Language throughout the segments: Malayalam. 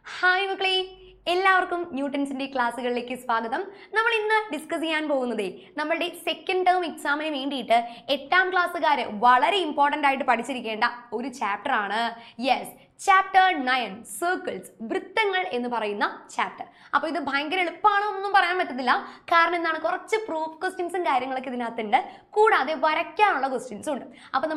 ഹായ് മക്കളെ, എല്ലാവർക്കും ന്യൂട്ടൺസിന്റെ ക്ലാസ്സുകളിലേക്ക് സ്വാഗതം. നമ്മൾ ഇന്ന് ഡിസ്കസ് ചെയ്യാൻ പോകുന്നതേ നമ്മളുടെ സെക്കൻഡ് ടേം എക്സാമിന് വേണ്ടിയിട്ട് 8ാം ക്ലാസ്സുകാര് വളരെ ഇമ്പോർട്ടൻ്റ് ആയിട്ട് പഠിച്ചിരിക്കേണ്ട ഒരു ചാപ്റ്റർ ആണ്. യെസ്, ചാപ്റ്റർ 9 സർക്കിൾസ്, വൃത്തങ്ങൾ എന്ന് പറയുന്ന ചാപ്റ്റർ. അപ്പോൾ ഇത് ഭയങ്കര എളുപ്പമാണോ ഒന്നും പറയാൻ പറ്റത്തില്ല. കാരണം എന്താണ്, കുറച്ച് പ്രൂഫ് ക്വസ്റ്റ്യൻസും കാര്യങ്ങളൊക്കെ ഇതിനകത്തുണ്ട്, കൂടാതെ വരയ്ക്കാനുള്ള ക്വസ്റ്റ്യൻസും ഉണ്ട്. അപ്പോൾ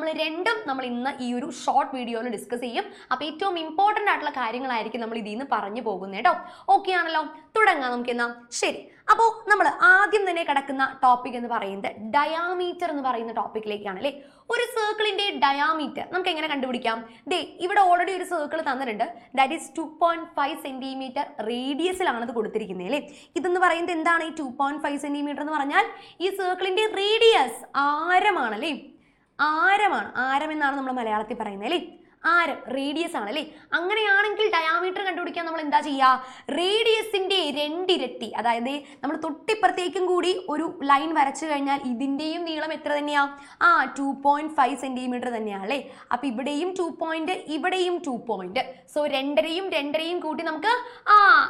നമ്മൾ ഇന്ന് ഈ ഒരു ഷോർട്ട് വീഡിയോയിൽ ഡിസ്കസ് ചെയ്യും. അപ്പോൾ ഏറ്റവും ഇമ്പോർട്ടൻ്റ് ആയിട്ടുള്ള കാര്യങ്ങളായിരിക്കും നമ്മൾ ഇതിൽ നിന്ന് പറഞ്ഞു പോകുന്നത് കേട്ടോ. ഓക്കെ ആണല്ലോ, തുടങ്ങാം നമുക്ക് എന്നാ. ശരി, അപ്പോൾ നമ്മൾ ആദ്യം തന്നെ കിടക്കുന്ന ടോപ്പിക് എന്ന് പറയുന്നത് ഡയാമീറ്റർ എന്ന് പറയുന്ന ടോപ്പിക്കിലേക്കാണ് അല്ലേ. ഒരു സർക്കിളിന്റെ ഡയാമീറ്റർ നമുക്ക് എങ്ങനെ കണ്ടുപിടിക്കാം? ദേ ഇവിടെ ഓൾറെഡി ഒരു സർക്കിൾ തന്നിട്ടുണ്ട്. ദാറ്റ് ഈസ് 2.5 സെന്റിമീറ്റർ റേഡിയസിലാണ് ഇത് കൊടുത്തിരിക്കുന്നത് അല്ലേ. ഇതെന്ന് പറയുന്നത് എന്താണ്? ഈ 2.5 സെന്റിമീറ്റർ എന്ന് പറഞ്ഞാൽ ഈ സർക്കിളിന്റെ റേഡിയസ്, ആരമാണ് അല്ലേ. ആരം എന്നാണ് നമ്മൾ മലയാളത്തിൽ പറയുന്നത് അല്ലേ. ആരം, റേഡിയസ് ആണ് അല്ലേ. അങ്ങനെയാണെങ്കിൽ ഡയാമീറ്റർ കണ്ടുപിടിക്കാൻ നമ്മൾ എന്താ ചെയ്യുക? റേഡിയസിന്റെ 2 ഇരട്ടി, അതായത് നമ്മൾ തൊട്ടിപ്പുറത്തേക്കും കൂടി ഒരു ലൈൻ വരച്ചു കഴിഞ്ഞാൽ ഇതിന്റെയും നീളം എത്ര തന്നെയാ? 2.5 സെന്റിമീറ്റർ തന്നെയാണ് അല്ലേ. അപ്പൊ ഇവിടെയും 2 പോയിന്റ്, ഇവിടെയും 2 പോയിന്റ്. സോ 2യും കൂട്ടി നമുക്ക്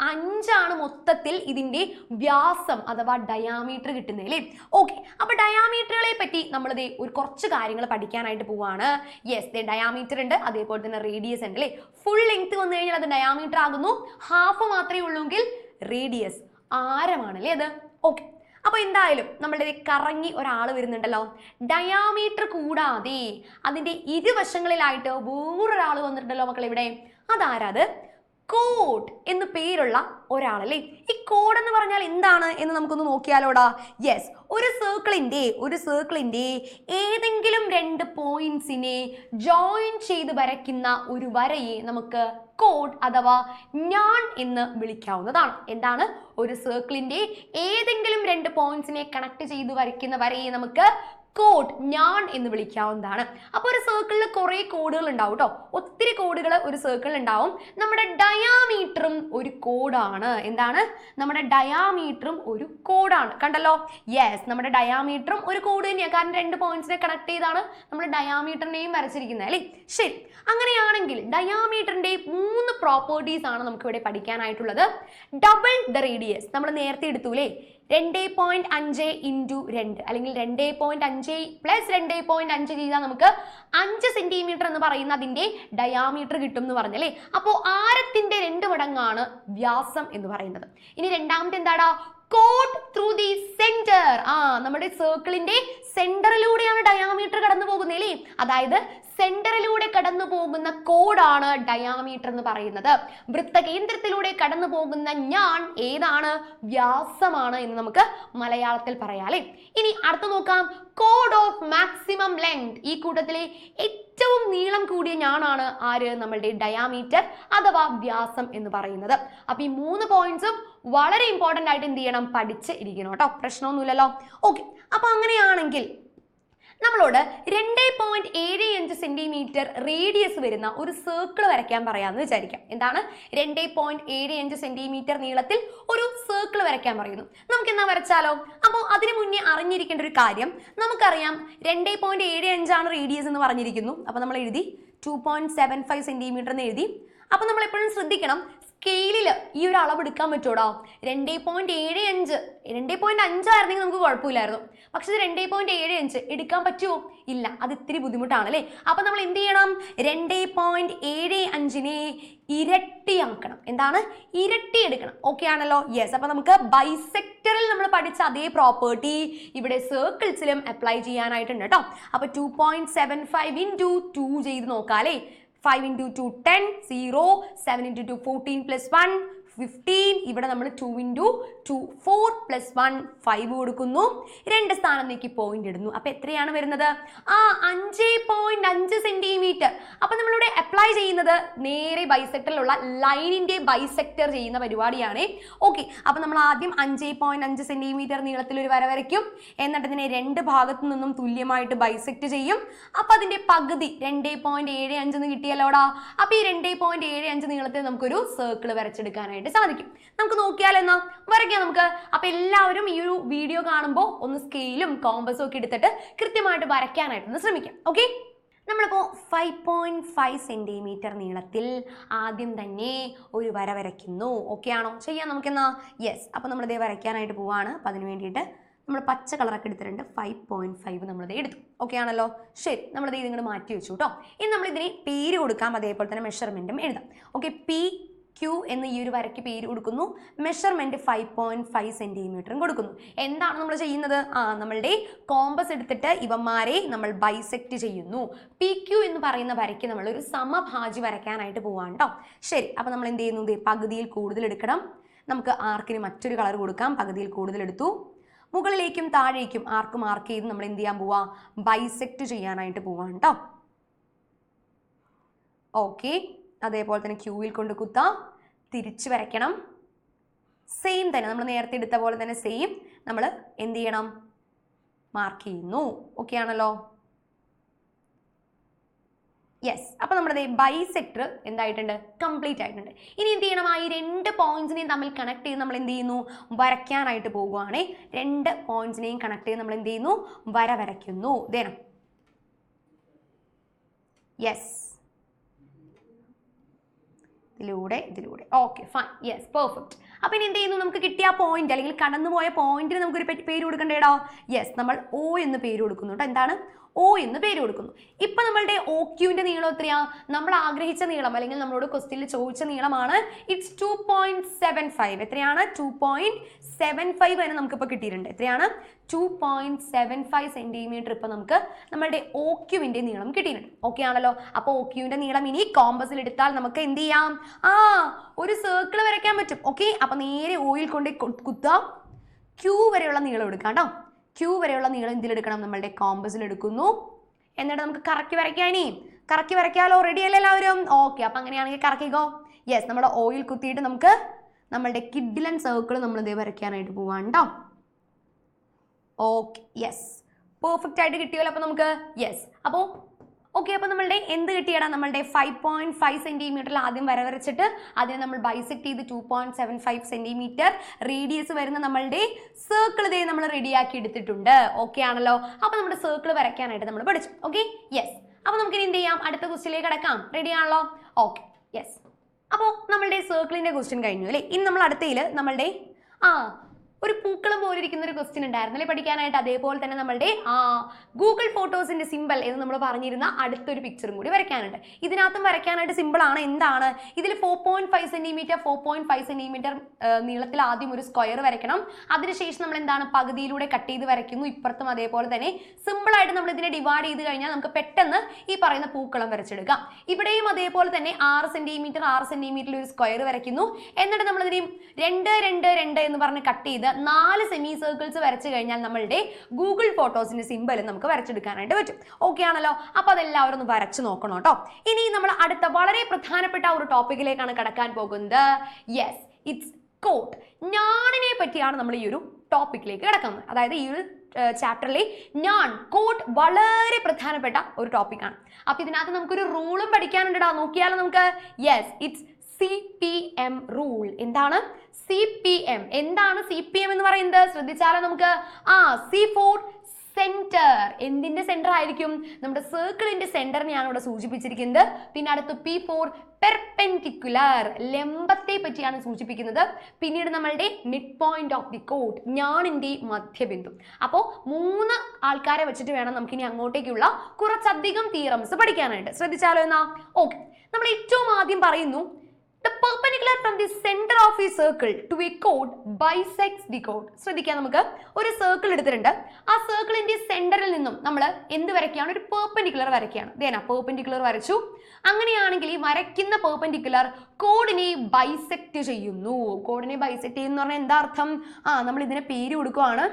5 മൊത്തത്തിൽ ഇതിന്റെ വ്യാസം അഥവാ ഡയാമീറ്റർ കിട്ടുന്നത് അല്ലേ. ഓക്കെ, അപ്പൊ ഡയാമീറ്ററുകളെ പറ്റി നമ്മൾ ഒരു കുറച്ച് കാര്യങ്ങൾ പഠിക്കാനായിട്ട് പോവാണ്. യെസ്, ഡയാമീറ്റർ ഉണ്ട്, അതേപോലെ തന്നെ റേഡിയസ് ഉണ്ട് അല്ലേ. ഫുൾ ലെങ്ത് വന്നു കഴിഞ്ഞാൽ അത് ഡയാമീറ്റർ ആകുന്നു, ഹാഫ് മാത്രമേ ഉള്ളൂങ്കിൽ റേഡിയസ്, ആരമാണ് അല്ലേ അത്. ഓക്കെ, അപ്പൊ എന്തായാലും നമ്മളുടെ കറങ്ങി ഒരാൾ വരുന്നുണ്ടല്ലോ. ഡയാമീറ്റർ കൂടാതെ അതിന്റെ ഇരുവശങ്ങളിലായിട്ട് വേറൊരാൾ വന്നിട്ടുണ്ടല്ലോ മക്കൾ ഇവിടെ. അതാരത്? കോഡ് എന്ന് പേരുള്ള ഒരാളല്ലേ. ഈ കോഡ് എന്ന് പറഞ്ഞാൽ എന്താണ് എന്ന് നമുക്കൊന്ന് നോക്കിയാലോടാ. യെസ്, ഒരു സർക്കിളിന്റെ ഏതെങ്കിലും 2 പോയിന്റ്സിനെ ജോയിൻ ചെയ്ത് വരയ്ക്കുന്ന ഒരു വരയെ നമുക്ക് കോഡ് അഥവാ ഞാൻ എന്ന് വിളിക്കാവുന്നതാണ്. എന്താണ്? ഒരു സർക്കിളിന്റെ ഏതെങ്കിലും 2 പോയിന്റ്സിനെ കണക്ട് ചെയ്ത് വരയ്ക്കുന്ന വരയെ നമുക്ക് കോഡ്, ഞാൻ എന്ന് വിളിക്കാവുന്നതാണ്. അപ്പോൾ ഒരു സർക്കിളിൽ കുറെ കോഡുകൾ ഉണ്ടാവും കേട്ടോ. ഒത്തിരി കോഡുകൾ ഒരു സർക്കിളിൽ ഉണ്ടാവും. നമ്മുടെ ഡയാമീറ്ററും ഒരു കോഡാണ്. എന്താണ്? നമ്മുടെ ഡയാമീറ്ററും ഒരു കോഡാണ്. കണ്ടല്ലോ. യെസ്, നമ്മുടെ ഡയാമീറ്ററും ഒരു കോഡ് തന്നെയാണ്. കാരണം 2 പോയിന്റ്സിനെ കണക്ട് ചെയ്താണ് നമ്മൾ ഡയാമീറ്ററിനെയും വരച്ചിരിക്കുന്നത് അല്ലേ. ശരി, അങ്ങനെയാണെങ്കിൽ ഡയാമീറ്ററിന്റെ 3 പ്രോപ്പർട്ടീസ് ആണ് നമുക്ക് ഇവിടെ പഠിക്കാനായിട്ടുള്ളത്. ഡബിൾ ദ റേഡിയസ്, നമ്മൾ നേരത്തെ എടുത്തൂലേ. 2.5 ഇൻറ്റു 2 അല്ലെങ്കിൽ 2.5 പ്ലസ് 2.5 ചെയ്താൽ നമുക്ക് 5 സെന്റിമീറ്റർ എന്ന് പറയുന്ന അതിന്റെ ഡയാമീറ്റർ കിട്ടും എന്ന് പറഞ്ഞല്ലേ. അപ്പോൾ ആരത്തിന്റെ 2 മടങ്ങാണ് വ്യാസം എന്ന് പറയുന്നത്. ഇനി രണ്ടാമത്തെ എന്താടാ? Code through the centre. നമ്മുടെ സർക്കിളിന്റെ സെന്ററിലൂടെയാണ് ഡയാമീറ്റർ കടന്നു പോകുന്നത് അല്ലേ. അതായത് സെന്ററിലൂടെ കടന്നു പോകുന്ന കോഡാണ് ഡയാമീറ്റർ എന്ന് പറയുന്നത്. വൃത്തകേന്ദ്രത്തിലൂടെ കടന്നു പോകുന്ന ഞാൻ ഏതാണ്? വ്യാസമാണ് എന്ന് നമുക്ക് മലയാളത്തിൽ പറയാം അല്ലേ. ഇനി അടുത്ത് നോക്കാം, കോഡ് ഓഫ് മാക്സിമം ലെങ്ത്. ഈ കൂട്ടത്തിലെ ഏറ്റവും നീളം കൂടിയ ഞാനാണ് ആര്? നമ്മളുടെ ഡയാമീറ്റർ അഥവാ വ്യാസം എന്ന് പറയുന്നത്. അപ്പൊ ഈ 3 പോയിന്റ്സും വളരെ ഇമ്പോർട്ടന്റ് ആയിട്ട് എന്ത് ചെയ്യണം? പഠിച്ച് ഇരിക്കണം കേട്ടോ. പ്രശ്നമൊന്നുമില്ലല്ലോ. ഓക്കെ, അപ്പൊ അങ്ങനെയാണെങ്കിൽ നമ്മളോട് 2.75 സെന്റിമീറ്റർ റേഡിയസ് വരുന്ന ഒരു സർക്കിൾ വരയ്ക്കാൻ പറയാമെന്ന് വിചാരിക്കാം. എന്താണ്? 2.75 സെന്റിമീറ്റർ നീളത്തിൽ ഒരു സർക്കിൾ വരയ്ക്കാൻ പറയുന്നു. നമുക്ക് എന്നാ വരച്ചാലോ? അപ്പോൾ അതിനു മുന്നേ അറിഞ്ഞിരിക്കേണ്ട ഒരു കാര്യം, നമുക്കറിയാം 2.75 ആണ് റേഡിയസ് എന്ന് പറഞ്ഞിരിക്കുന്നു. അപ്പൊ നമ്മൾ എഴുതി 2.75 സെന്റിമീറ്റർ എന്ന് എഴുതി. അപ്പൊ നമ്മൾ എപ്പോഴും ശ്രദ്ധിക്കണം, സ്കെയിലിൽ ഈ ഒരു അളവ് എടുക്കാൻ പറ്റുമോ? 2.75 ആയിരുന്നെങ്കിൽ നമുക്ക് കുഴപ്പമില്ലായിരുന്നു. പക്ഷെ ഇത് 2.75 എടുക്കാൻ പറ്റുമോ? ഇല്ല, അത് ഇത്തിരി ബുദ്ധിമുട്ടാണ് അല്ലേ. അപ്പൊ നമ്മൾ എന്ത് ചെയ്യണം? 2.75നെ ഇരട്ടിയാക്കണം. എന്താണ്? ഇരട്ടി എടുക്കണം. ഓക്കെ ആണല്ലോ. യെസ്, അപ്പൊ നമുക്ക് ബൈസെക്ടറിൽ നമ്മൾ പഠിച്ച അതേ പ്രോപ്പർട്ടി ഇവിടെ സർക്കിൾസിലും അപ്ലൈ ചെയ്യാനായിട്ടുണ്ട് കേട്ടോ. അപ്പൊ 2.75 ഇൻറ്റു 2 ചെയ്ത് നോക്കാം അല്ലേ. 5 into 2 10, 0, 7 into 2 14 plus 1 15. ഇവിടെ നമ്മൾ 2 into 2 4 plus 1 5 കൊടുക്കുന്നു. 2 സ്ഥാനത്തേക്ക് പോയിന്റ് ഇടുന്നു. അപ്പൊ എത്രയാണ് വരുന്നത്? 5.5 സെന്റിമീറ്റർ. അപ്പൊ നമ്മളിവിടെ അപ്ലൈ ചെയ്യുന്നത് നേരെ ബൈസെക്ടറിലുള്ള ലൈനിന്റെ ബൈസെക്ടർ ചെയ്യുന്ന പരിപാടിയാണ്. ഓക്കെ, അപ്പൊ നമ്മൾ ആദ്യം 5.5 സെന്റിമീറ്റർ നീളത്തിൽ ഒരു വര വരയ്ക്കും. എന്നിട്ട് ഇതിനെ 2 ഭാഗത്തു നിന്നും തുല്യമായിട്ട് ബൈസെക്ട് ചെയ്യും. അപ്പൊ അതിന്റെ പകുതി 2.75 എന്ന് കിട്ടിയല്ലോടാ. അപ്പൊ ഈ 2.75 നീളത്തിൽ നമുക്കൊരു സർക്കിൾ വരച്ചെടുക്കാനായിട്ട് സാധിക്കും. നമുക്ക് നോക്കിയാൽ എന്നാ വരയ്ക്കാം നമുക്ക്. അപ്പൊ എല്ലാവരും ഈ ഒരു വീഡിയോ കാണുമ്പോൾ ഒന്ന് സ്കെയിലും കോമ്പസും ഒക്കെ എടുത്തിട്ട് കൃത്യമായിട്ട് വരയ്ക്കാനായിട്ടൊന്ന് ശ്രമിക്കാം. ഓക്കെ, നമ്മളിപ്പോൾ 5.5 സെൻറ്റിമീറ്റർ നീളത്തിൽ ആദ്യം തന്നെ ഒരു വര വരയ്ക്കുന്നു. ഓക്കെ ആണോ? ചെയ്യാം നമുക്കെന്നാ? യെസ്. അപ്പോൾ നമ്മളിതേ വരയ്ക്കാനായിട്ട് പോവാണ്. അപ്പം അതിന് വേണ്ടിയിട്ട് നമ്മൾ പച്ച കളറൊക്കെ എടുത്തിട്ടുണ്ട്. 5.5 നമ്മളിത് എടുത്തു. ഓക്കെ ആണല്ലോ? ശരി, നമ്മളിത് ഇതിങ്ങോട്ട് മാറ്റി വെച്ചു കേട്ടോ. ഇനി നമ്മളിതിന് പേര് കൊടുക്കാം, അതേപോലെ തന്നെ മെഷർമെൻറ്റും എഴുതാം. ഓക്കെ, PQ എന്ന് ഈ ഒരു വരയ്ക്ക് പേര് കൊടുക്കുന്നു. മെഷർമെൻറ്റ് 5.5 സെൻറ്റിമീറ്ററും കൊടുക്കുന്നു. എന്താണ് നമ്മൾ ചെയ്യുന്നത്? നമ്മളുടെ കോമ്പസ് എടുത്തിട്ട് ഇവന്മാരെ നമ്മൾ ബൈസെക്റ്റ് ചെയ്യുന്നു. PQ എന്ന് പറയുന്ന വരയ്ക്ക് നമ്മൾ ഒരു സമഭാജി വരയ്ക്കാനായിട്ട് പോവാണ് കേട്ടോ. ശരി, അപ്പോൾ നമ്മൾ എന്ത് ചെയ്യുന്നു? പകുതിയിൽ കൂടുതൽ എടുക്കണം. നമുക്ക് ആർക്കിന് മറ്റൊരു കളർ കൊടുക്കാം. പകുതിയിൽ കൂടുതൽ എടുത്തു. മുകളിലേക്കും താഴേക്കും ആർക്ക് മാർക്ക് ചെയ്ത് നമ്മൾ എന്ത് ചെയ്യാൻ പോവാ? ബൈസെക്റ്റ് ചെയ്യാനായിട്ട് പോവാണ് കേട്ടോ. ഓക്കെ, അതേപോലെ തന്നെ ക്യൂവിൽ കൊണ്ട് കുത്താം. തിരിച്ച് വരയ്ക്കണം. സെയിം തന്നെ നമ്മൾ നേരത്തെ എടുത്ത പോലെ തന്നെ സെയിം നമ്മൾ എന്ത് ചെയ്യണം? മാർക്ക് ചെയ്യുന്നു. ഓക്കെ ആണല്ലോ? യെസ്. അപ്പോൾ നമ്മുടെ ബൈസെക്ടർ എന്തായിട്ടുണ്ട്? കംപ്ലീറ്റ് ആയിട്ടുണ്ട്. ഇനി എന്ത് ചെയ്യണം? ഈ 2 പോയിന്റ്സിനെയും തമ്മിൽ കണക്ട് ചെയ്ത് നമ്മൾ എന്ത് ചെയ്യുന്നു? വരയ്ക്കാനായിട്ട് പോകുവാണ്. 2 പോയിന്റ്സിനെയും കണക്ട് ചെയ്ത് നമ്മൾ എന്ത് ചെയ്യുന്നു? വര വരയ്ക്കുന്നു. ദേണം. യെസ്, ഇതിലൂടെ. Okay, fine. Yes, perfect. അപ്പം ഇനി എന്ത് ചെയ്യുന്നു? നമുക്ക് കിട്ടിയ പോയിന്റ് അല്ലെങ്കിൽ കടന്നുപോയ പോയിന്റിന് നമുക്കൊരു പേര് കൊടുക്കണ്ടേടോ? യെസ്, നമ്മൾ O എന്ന് പേര് കൊടുക്കുന്നു കേട്ടോ. എന്താണ്? O എന്ന് പേര് കൊടുക്കുന്നു. ഇപ്പൊ നമ്മളുടെ OQന്റെ നീളം എത്രയാ? നമ്മൾ ആഗ്രഹിച്ച നീളം അല്ലെങ്കിൽ നമ്മളോട് ക്വസ്റ്റ്യനിൽ ചോദിച്ച നീളമാണ്. ഇറ്റ്സ് 2.75. എത്രയാണ്? 2.75 വരെ നമുക്കിപ്പോൾ കിട്ടിയിട്ടുണ്ട്. എത്രയാണ്? 2.75 സെൻറ്റിമീറ്റർ ഇപ്പൊ നമുക്ക് നമ്മളുടെ OQന്റെ നീളം കിട്ടിയിട്ടുണ്ട്. ഓക്കെ ആണല്ലോ? അപ്പോൾ OQന്റെ നീളം ഇനി കോമ്പസിൽ എടുത്താൽ നമുക്ക് എന്ത് ചെയ്യാം? ഒരു സർക്കിൾ വരയ്ക്കാൻ പറ്റും. ഓക്കെ, അപ്പൊ നേരെ ഓയിൽ കൊണ്ട് കുത്താം. Q വരെയുള്ള നീളം എടുക്കാം കേട്ടോ. Q വരെയുള്ള നീളം എന്തിലെടുക്കണം? നമ്മളുടെ കോമ്പസിൽ എടുക്കുന്നു. എന്നിട്ട് നമുക്ക് കറക്കി വരയ്ക്കാനേ. കറക്കി വരയ്ക്കാലോ? റെഡി അല്ലേ എല്ലാവരും? ഓക്കെ, അപ്പം അങ്ങനെയാണെങ്കിൽ കറക്കിക്കോ. യെസ്, നമ്മുടെ ഓയിൽ കുത്തിയിട്ട് നമുക്ക് നമ്മളുടെ കിഡിലൻ സർക്കിൾ നമ്മൾ ഇതേ വരയ്ക്കാനായിട്ട് പോവാണ് കേട്ടോ. ഓക്കെ, യെസ്, പെർഫെക്റ്റ് ആയിട്ട് കിട്ടിയല്ലോ. അപ്പോൾ നമുക്ക് യെസ്. അപ്പോൾ ഓക്കെ, അപ്പോൾ നമ്മളുടെ എന്ത് കിട്ടിയടാ? നമ്മളുടെ 5.5 സെൻറ്റിമീറ്ററിൽ ആദ്യം വര വരച്ചിട്ട് അതിനെ നമ്മൾ ബൈസെക്ട് ചെയ്ത് 2.75 സെൻറ്റിമീറ്റർ റേഡിയസ് വരുന്ന നമ്മളുടെ സർക്കിൾ ഇതേ നമ്മൾ റെഡിയാക്കി എടുത്തിട്ടുണ്ട്. ഓക്കെ ആണല്ലോ? അപ്പോൾ നമ്മുടെ സർക്കിൾ വരയ്ക്കാനായിട്ട് നമ്മൾ പഠിച്ചു. Okay, yes. അപ്പോൾ നമുക്ക് ഇനി എന്ത് ചെയ്യാം? അടുത്ത ക്വസ്റ്റ്യനിലേക്ക് കിടക്കാം. റെഡി ആണല്ലോ? Okay, yes. അപ്പോൾ നമ്മളുടെ സർക്കിളിൻ്റെ ക്വസ്റ്റ്യൻ കഴിഞ്ഞു അല്ലേ? ഇനി നമ്മൾ അടുത്തതിൽ നമ്മളുടെ ഒരു പൂക്കളം പോലെ ഇരിക്കുന്ന ഒരു ക്വസ്റ്റ്യൻ ഉണ്ടായിരുന്നല്ലേ പഠിക്കാനായിട്ട്. അതേപോലെ തന്നെ നമ്മളുടെ ഗൂഗിൾ ഫോട്ടോസിന്റെ സിമ്പിൾ എന്ന് നമ്മൾ പറഞ്ഞിരുന്ന അടുത്തൊരു പിക്ചറും കൂടി വരയ്ക്കാനുണ്ട്. ഇതിനകത്തും വരയ്ക്കാനായിട്ട് സിമ്പിൾ ആണ്. എന്താണ്? ഇതിൽ 4.5 സെൻറ്റിമീറ്റർ നീളത്തിൽ ആദ്യം ഒരു സ്ക്വയർ വരയ്ക്കണം. അതിനുശേഷം നമ്മൾ എന്താണ്? പകുതിയിലൂടെ കട്ട് ചെയ്ത് വരയ്ക്കുന്നു. ഇപ്പുറത്തും അതേപോലെ തന്നെ സിമ്പിൾ ആയിട്ട് നമ്മൾ ഇതിനെ ഡിവൈഡ് ചെയ്ത് കഴിഞ്ഞാൽ നമുക്ക് പെട്ടെന്ന് ഈ പറയുന്ന പൂക്കളം വരച്ചെടുക്കാം. ഇവിടെയും അതേപോലെ തന്നെ 6 സെൻറ്റിമീറ്ററിൽ ഒരു സ്ക്വയർ വരയ്ക്കുന്നു. എന്നിട്ട് നമ്മൾ ഇതിനെയും 2, 2, 2 എന്ന് പറഞ്ഞ് കട്ട് ചെയ്ത് 4 സെമി സർക്കിൾസ് വരച്ചു കഴിഞ്ഞാൽ നമ്മളുടെ ഗൂഗിൾ ഫോട്ടോസിന്റെ സിമ്പിൾ നമുക്ക് വരച്ചെടുക്കാനായിട്ട് പറ്റും. ഓക്കെ ആണല്ലോ? അപ്പൊ അതെല്ലാവരും ഒന്ന് വരച്ചു നോക്കണം കേട്ടോ. ഇനി നമ്മൾ അടുത്ത വളരെ പ്രധാനപ്പെട്ട ഒരു ടോപ്പിക്കിലേക്കാണ് കടക്കാൻ പോകുന്നത്. Yes, it's coat. ഞാണിനെ പറ്റിയാണ് നമ്മൾ ഈ ഒരു ടോപ്പിക്കിലേക്ക് കിടക്കുന്നത്. അതായത് ഈ ഒരു ചാപ്റ്ററിലെ കോട്ട് വളരെ പ്രധാനപ്പെട്ട ഒരു ടോപ്പിക്കാണ്. അപ്പൊ ഇതിനകത്ത് നമുക്കൊരു റൂളും പഠിക്കാനുണ്ടോ? നോക്കിയാലോ നമുക്ക്? Yes, it's CPM rule. എന്താണ് CPM? എന്താണ് CPM എന്ന് പറയുന്നത്? ശ്രദ്ധിച്ചാലോ നമുക്ക്? C for centre. എന്തിന്റെ സെന്റർ ആയിരിക്കും? നമ്മുടെ സർക്കിളിന്റെ സെന്ററിനെയാണ് ഇവിടെ സൂചിപ്പിച്ചിരിക്കുന്നത്. പിന്നെ അടുത്ത് P for പെർപെൻഡിക്കുലർ, ലംബത്തെ പറ്റിയാണ് സൂചിപ്പിക്കുന്നത്. പിന്നീട് നമ്മളുടെ മിഡ് പോയിന്റ് ഓഫ് ദി കോട്ട്, ഞാണിന്റെ മധ്യബിന്ദു. അപ്പോൾ 3 ആൾക്കാരെ വെച്ചിട്ട് വേണം നമുക്ക് ഇനി അങ്ങോട്ടേക്കുള്ള കുറച്ചധികം തിയറംസ് പഠിക്കാനായിട്ട്. ശ്രദ്ധിച്ചാലോ എന്നാ? ഓക്കെ, നമ്മൾ ഏറ്റവും ആദ്യം പറയുന്നു the perpendicular from the center of a circle to a chord bisects the chord. ശ്രദ്ധിക്കാം, നമുക്ക് ഒരു സർക്കിൾ എടുത്തിട്ടുണ്ട്. ആ സർക്കിളിന്റെ സെന്ററിൽ നിന്നും നമ്മൾ എന്ത് വരയ്ക്കുകയാണ്? ഒരു പെർപെൻഡിക്കുലർ വരയ്ക്കുകയാണ്. പെർപെൻഡിക്കുലർ വരച്ചു. അങ്ങനെയാണെങ്കിൽ ഈ വരയ്ക്കുന്ന പെർപെൻഡിക്കുലർ കോഡിനെ ബൈസെക്ട് ചെയ്യുന്നു. കോഡിനെ ബൈസെക്ട് ചെയ്യുന്നു പറഞ്ഞാൽ എന്താ അർത്ഥം? നമ്മൾ ഇതിനെ പേര് കൊടുക്കുകയാണ്.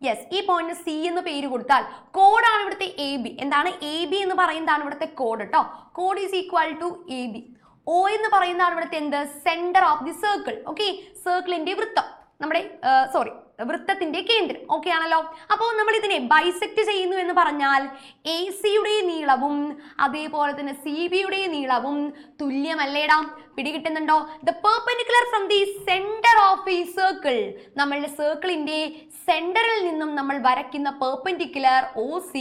യെസ്, ഈ പോയിന്റ് C എന്ന് പേര് കൊടുത്താൽ കോഡാണ് ഇവിടുത്തെ AB. എന്താണ്? AB എന്ന് പറയുന്നതാണ് ഇവിടുത്തെ കോഡ് കേട്ടോ. കോഡ് is equal to AB. O എന്ന് പറയുന്നതാണ് ഇവിടുത്തെ എന്ത്? Centre of the circle. Okay, സർക്കിളിന്റെ വൃത്തം. നമ്മുടെ വൃത്തത്തിന്റെ കേന്ദ്രം. ഓക്കെ ആണല്ലോ. അപ്പോൾ നമ്മൾ ഇതിനെ ബൈസെക്ട് ചെയ്യുന്നു എന്ന് പറഞ്ഞാൽ AC-യുടെ നീളവും അതേപോലെ തന്നെ CB-യുടെ നീളവും തുല്യമല്ലേടാ? പിടികിട്ടുന്നുണ്ടോ? The perpendicular from the centre of ഈ സർക്കിൾ, നമ്മളുടെ സർക്കിളിന്റെ സെന്ററിൽ നിന്നും നമ്മൾ വരയ്ക്കുന്ന പെർപെൻഡിക്കുലർ OC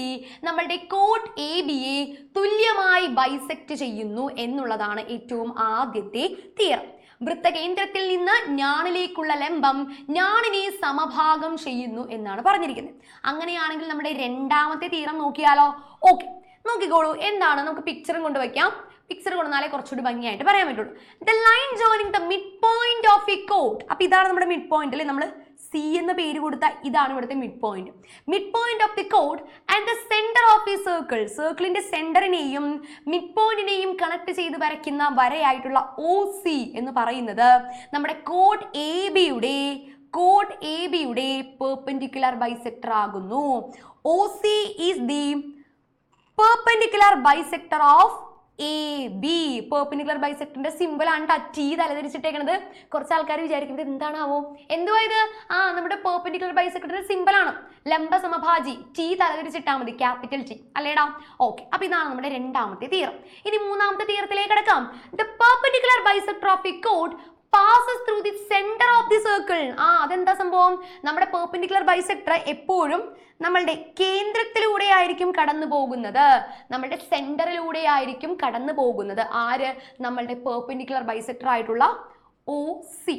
നമ്മളുടെ കോഡ് AB-യെ തുല്യമായി ബൈസെക്ട് ചെയ്യുന്നു എന്നുള്ളതാണ് ഏറ്റവും ആദ്യത്തെ തിയറം. വൃത്തകേന്ദ്രത്തിൽ നിന്ന് ഞാണിലേക്കുള്ള ലംബം ഞാണിനെ സമഭാഗം ചെയ്യുന്നു എന്നാണ് പറഞ്ഞിരിക്കുന്നത്. അങ്ങനെയാണെങ്കിൽ നമ്മുടെ രണ്ടാമത്തെ തിയറം നോക്കിയാലോ? ഓക്കെ, നോക്കിക്കോളൂ. എന്താണ്? നമുക്ക് പിക്ചറും കൊണ്ടുവയ്ക്കാം. പിക്ചർ കൊണ്ടുവന്നാലേ കുറച്ചുകൂടി ഭംഗിയായിട്ട് പറയാൻ പറ്റുള്ളൂ. The line joining the mid point of A code. അപ്പൊ ഇതാണ് നമ്മുടെ മിഡ് പോയിന്റ് അല്ലെ? നമ്മൾ C എന്ന പേര് കൊടുത്ത ഇതാണ് ഇവിടുത്തെ mid point. Mid point of the code and the centre of A circle. സർക്കിളിന്റെ സെന്ററിനെയും മിഡ് പോയിന്റിനെയും കണക്ട് ചെയ്ത് വരയ്ക്കുന്ന വരയായിട്ടുള്ള OC എന്ന് പറയുന്നത് നമ്മുടെ കോഡ് AB-യുടെ പെർപെൻഡിക്കുലർ ബൈസെക്ടർ ആകുന്നു. OC is the perpendicular bisector of AB. Perpendicular ബൈസെക്ടറിന്റെ സിമ്പിൾ ആണ് T തലതിരിച്ചിട്ടേക്കുന്നത്. കുറച്ച് ആൾക്കാർ വിചാരിക്കുന്നത് എന്താണാവോ, എന്തുവാ ഇത്? നമ്മുടെ പെർപെൻഡിക്കുലർ ബൈസെക്ടറിന്റെ സിമ്പിൾ ആണ് ലംബ സമഭാജി. T തലതിരിച്ചിട്ടാൽ മതി, ക്യാപിറ്റൽ T അല്ലേടാ? ഓക്കെ, അപ്പൊ ഇതാണ് നമ്മുടെ രണ്ടാമത്തെ തിയറം. ഇനി മൂന്നാമത്തെ തിയറത്തിലേക്ക് കടക്കാം. The perpendicular bisector of A code passes through the center of the circle. അതെന്താ സംഭവം? നമ്മുടെ പെർപെൻഡിക്കുലർ ബൈസെക്ടർ എപ്പോഴും നമ്മളുടെ കേന്ദ്രത്തിലൂടെ ആയിരിക്കും കടന്നു പോകുന്നത്, നമ്മളുടെ സെന്ററിലൂടെ ആയിരിക്കും കടന്നു പോകുന്നത്. ആര്? നമ്മളുടെ പെർപെൻഡിക്കുലർ ബൈസെക്ടർ ആയിട്ടുള്ള OC.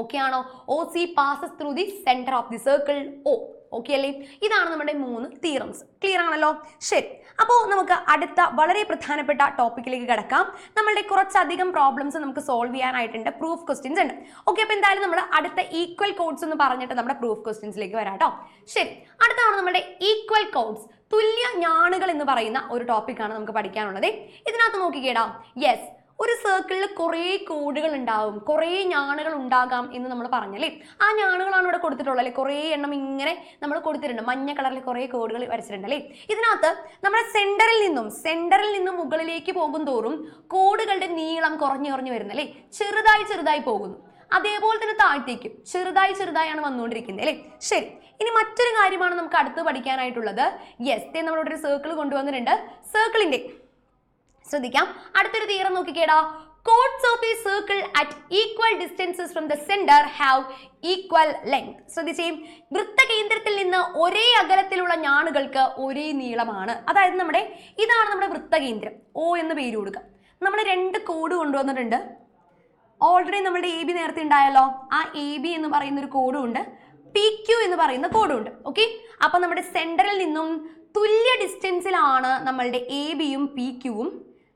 ഓക്കെ ആണോ? OC passes through the center of the circle O. Okay അല്ലേ? ഇതാണ് നമ്മുടെ 3 തിയറംസ്. ക്ലിയർ ആണല്ലോ? ശരി, അപ്പോൾ നമുക്ക് അടുത്ത വളരെ പ്രധാനപ്പെട്ട ടോപ്പിക്കിലേക്ക് കിടക്കാം. നമ്മളുടെ കുറച്ചധികം പ്രോബ്ലംസ് നമുക്ക് സോൾവ് ചെയ്യാനായിട്ടുണ്ട്, പ്രൂഫ് ക്വസ്റ്റ്യൻസ് ഉണ്ട്. ഓക്കെ, അപ്പോൾ എന്തായാലും നമ്മൾ അടുത്ത ഈക്വൽ കോഡ്സ് എന്ന് പറഞ്ഞിട്ട് നമ്മുടെ പ്രൂഫ് ക്വസ്റ്റ്യൻസിലേക്ക് വരാം കേട്ടോ. ശരി, അടുത്താണ് നമ്മുടെ ഈക്വൽ കോഡ്സ്, തുല്യ ഞാണുകൾ എന്ന് പറയുന്ന ഒരു ടോപ്പിക്കാണ് നമുക്ക് പഠിക്കാനുള്ളത്. ഇതിനകത്ത് നോക്കിക്കേടാ, യെസ്, ഒരു സർക്കിളിൽ കുറേ കോഡുകൾ ഉണ്ടാവും, കുറേ ഞാണുകൾ ഉണ്ടാകാം എന്ന് നമ്മൾ പറഞ്ഞല്ലേ. ആ ഞാണുകളാണ് ഇവിടെ കൊടുത്തിട്ടുള്ളത് അല്ലേ? കുറേ എണ്ണം ഇങ്ങനെ നമ്മൾ കൊടുത്തിട്ടുണ്ട്, മഞ്ഞ കളറിൽ കുറേ കോഡുകൾ വരച്ചിട്ടുണ്ട് അല്ലേ? ഇതിനകത്ത് നമ്മുടെ സെന്ററിൽ നിന്നും മുകളിലേക്ക് പോകും തോറും കോഡുകളുടെ നീളം കുറഞ്ഞു വരുന്നല്ലേ, ചെറുതായി പോകുന്നു. അതേപോലെ തന്നെ താഴത്തേക്കും ചെറുതായാണ് വന്നുകൊണ്ടിരിക്കുന്നത് അല്ലേ? ശരി, ഇനി മറ്റൊരു കാര്യമാണ് നമുക്ക് അടുത്ത് പഠിക്കാനായിട്ടുള്ളത്. യെസ്, നമ്മളിവിടെ ഒരു സർക്കിൾ കൊണ്ടുവന്നിട്ടുണ്ട്. സർക്കിളിന്റെ ശ്രദ്ധിക്കാം, അടുത്തൊരു theorem നോക്കിക്കേടാ. Chords of a circle at equal distances from the center have equal length. ശ്രദ്ധിച്ചേ, വൃത്തകേന്ദ്രത്തിൽ നിന്ന് ഒരേ അകലത്തിലുള്ള ഞാണുകൾക്ക് ഒരേ നീളമാണ്. അതായത് ഇതാണ് നമ്മുടെ വൃത്തകേന്ദ്രം. O എന്ന് പേര് കൊടുക്കാം. നമ്മൾ 2 കോഡ് കൊണ്ടുവന്നിട്ടുണ്ട്. ഓൾറെഡി നമ്മുടെ AB നേരത്തെ ഉണ്ടായല്ലോ. ആ AB എന്ന് പറയുന്ന ഒരു കോഡും ഉണ്ട്, PQ എന്ന് പറയുന്ന കോഡും ഉണ്ട്. ഓക്കെ, അപ്പൊ നമ്മുടെ സെന്ററിൽ നിന്നും തുല്യ ഡിസ്റ്റൻസിലാണ് നമ്മളുടെ AB-യും PQ-വും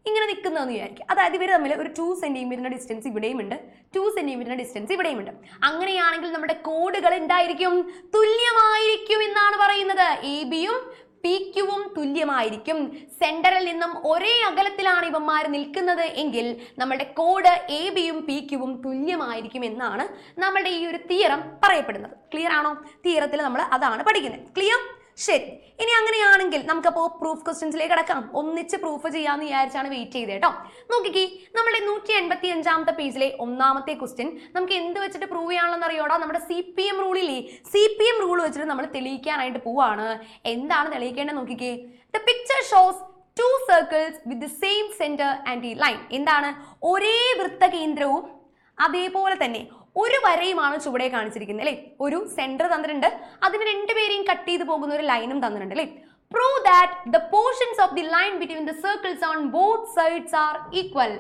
ഇങ്ങനെ നിൽക്കുന്നതെന്ന് വിചാരിക്കും. അതായത് ഇവർ തമ്മിൽ ഒരു 2 സെന്റിമീറ്ററിന്റെ ഡിസ്റ്റൻസ് ഇവിടെയും ഉണ്ട്, 2 സെന്റിമീറ്ററിന്റെ ഡിസ്റ്റൻസ് ഇവിടെയും ഉണ്ട്. അങ്ങനെയാണെങ്കിൽ നമ്മുടെ കോഡുകൾ എന്തായിരിക്കും? തുല്യമായിരിക്കും എന്നാണ് പറയുന്നത്. AB-യും PQ-വും തുല്യമായിരിക്കും. സെന്ററിൽ നിന്നും ഒരേ അകലത്തിലാണ് ഇവന്മാർ നിൽക്കുന്നത് എങ്കിൽ നമ്മുടെ കോഡ് AB-യും PQ-വും തുല്യമായിരിക്കും എന്നാണ് നമ്മളുടെ ഈ ഒരു തിയറം പറയപ്പെടുന്നത്. ക്ലിയർ ആണോ? തിയറത്തിൽ നമ്മൾ അതാണ് പഠിക്കുന്നത്. ക്ലിയർ? ശരി, ഇനി അങ്ങനെയാണെങ്കിൽ നമുക്കപ്പോൾ പ്രൂഫ് ക്വസ്റ്റ്യൻസിലേക്ക് കിടക്കാം. ഒന്നിച്ച് പ്രൂഫ് ചെയ്യാമെന്ന് വിചാരിച്ചാണ് വെയിറ്റ് ചെയ്തത് കേട്ടോ. നോക്കിക്കേ, നമ്മുടെ 185-ാമത്തെ പേജിലെ 1ാമത്തെ ക്വസ്റ്റ്യൻ നമുക്ക് എന്ത് വെച്ചിട്ട് പ്രൂവ് ചെയ്യാനുള്ളതെന്ന് അറിയോടാ? നമ്മുടെ CPM റൂളില്ലേ, CPM റൂൾ വെച്ചിട്ട് നമ്മൾ തെളിയിക്കാനായിട്ട് പോവാണ്. എന്താണ് തെളിയിക്കേണ്ടത് നോക്കിക്കേ. The picture shows 2 circles with the same centre and ഈ ലൈൻ. എന്താണ്? ഒരേ വൃത്തകേന്ദ്രവും അതേപോലെ തന്നെ ഒരു വരയുമാണ് ചുവടെ കാണിച്ചിരിക്കുന്നത് അല്ലേ? ഒരു സെന്റർ തന്നിട്ടുണ്ട്, അതിന് 2 പേരെയും കട്ട് ചെയ്ത് പോകുന്ന ഒരു ലൈനും തന്നിട്ടുണ്ട് അല്ലേ? Prove that the portions of the line between the circles on both sides are equal.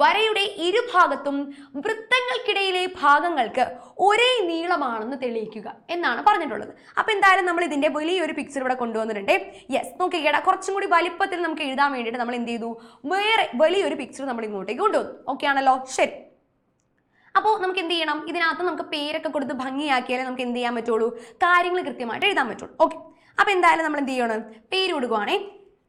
വരയുടെ ഇരുഭാഗത്തും വൃത്തങ്ങൾക്കിടയിലെ ഭാഗങ്ങൾക്ക് ഒരേ നീളമാണെന്ന് തെളിയിക്കുക എന്നാണ് പറഞ്ഞിട്ടുള്ളത്. അപ്പൊ എന്തായാലും നമ്മൾ ഇതിന്റെ വലിയൊരു പിക്ചർ ഇവിടെ കൊണ്ടുവന്നിട്ടുണ്ട്. യെസ്, നോക്കിക്കേടാ, കുറച്ചും കൂടി വലിപ്പത്തിൽ നമുക്ക് എഴുതാൻ വേണ്ടിയിട്ട് നമ്മൾ എന്ത് ചെയ്തു? വേറെ വലിയൊരു പിക്ചർ നമ്മൾ ഇങ്ങോട്ടേക്ക് കൊണ്ടുവന്നു. ഓക്കെ ആണല്ലോ? ശരി, അപ്പോൾ നമുക്ക് എന്ത് ചെയ്യണം? ഇതിനകത്ത് നമുക്ക് പേരൊക്കെ കൊടുത്ത് ഭംഗിയാക്കിയാലേ നമുക്ക് എന്ത് ചെയ്യാൻ പറ്റുള്ളൂ? കാര്യങ്ങൾ കൃത്യമായിട്ട് എഴുതാൻ പറ്റുള്ളൂ. ഓക്കെ, അപ്പൊ എന്തായാലും നമ്മൾ എന്ത് ചെയ്യണം? പേര് കൊടുക്കുവാണേ.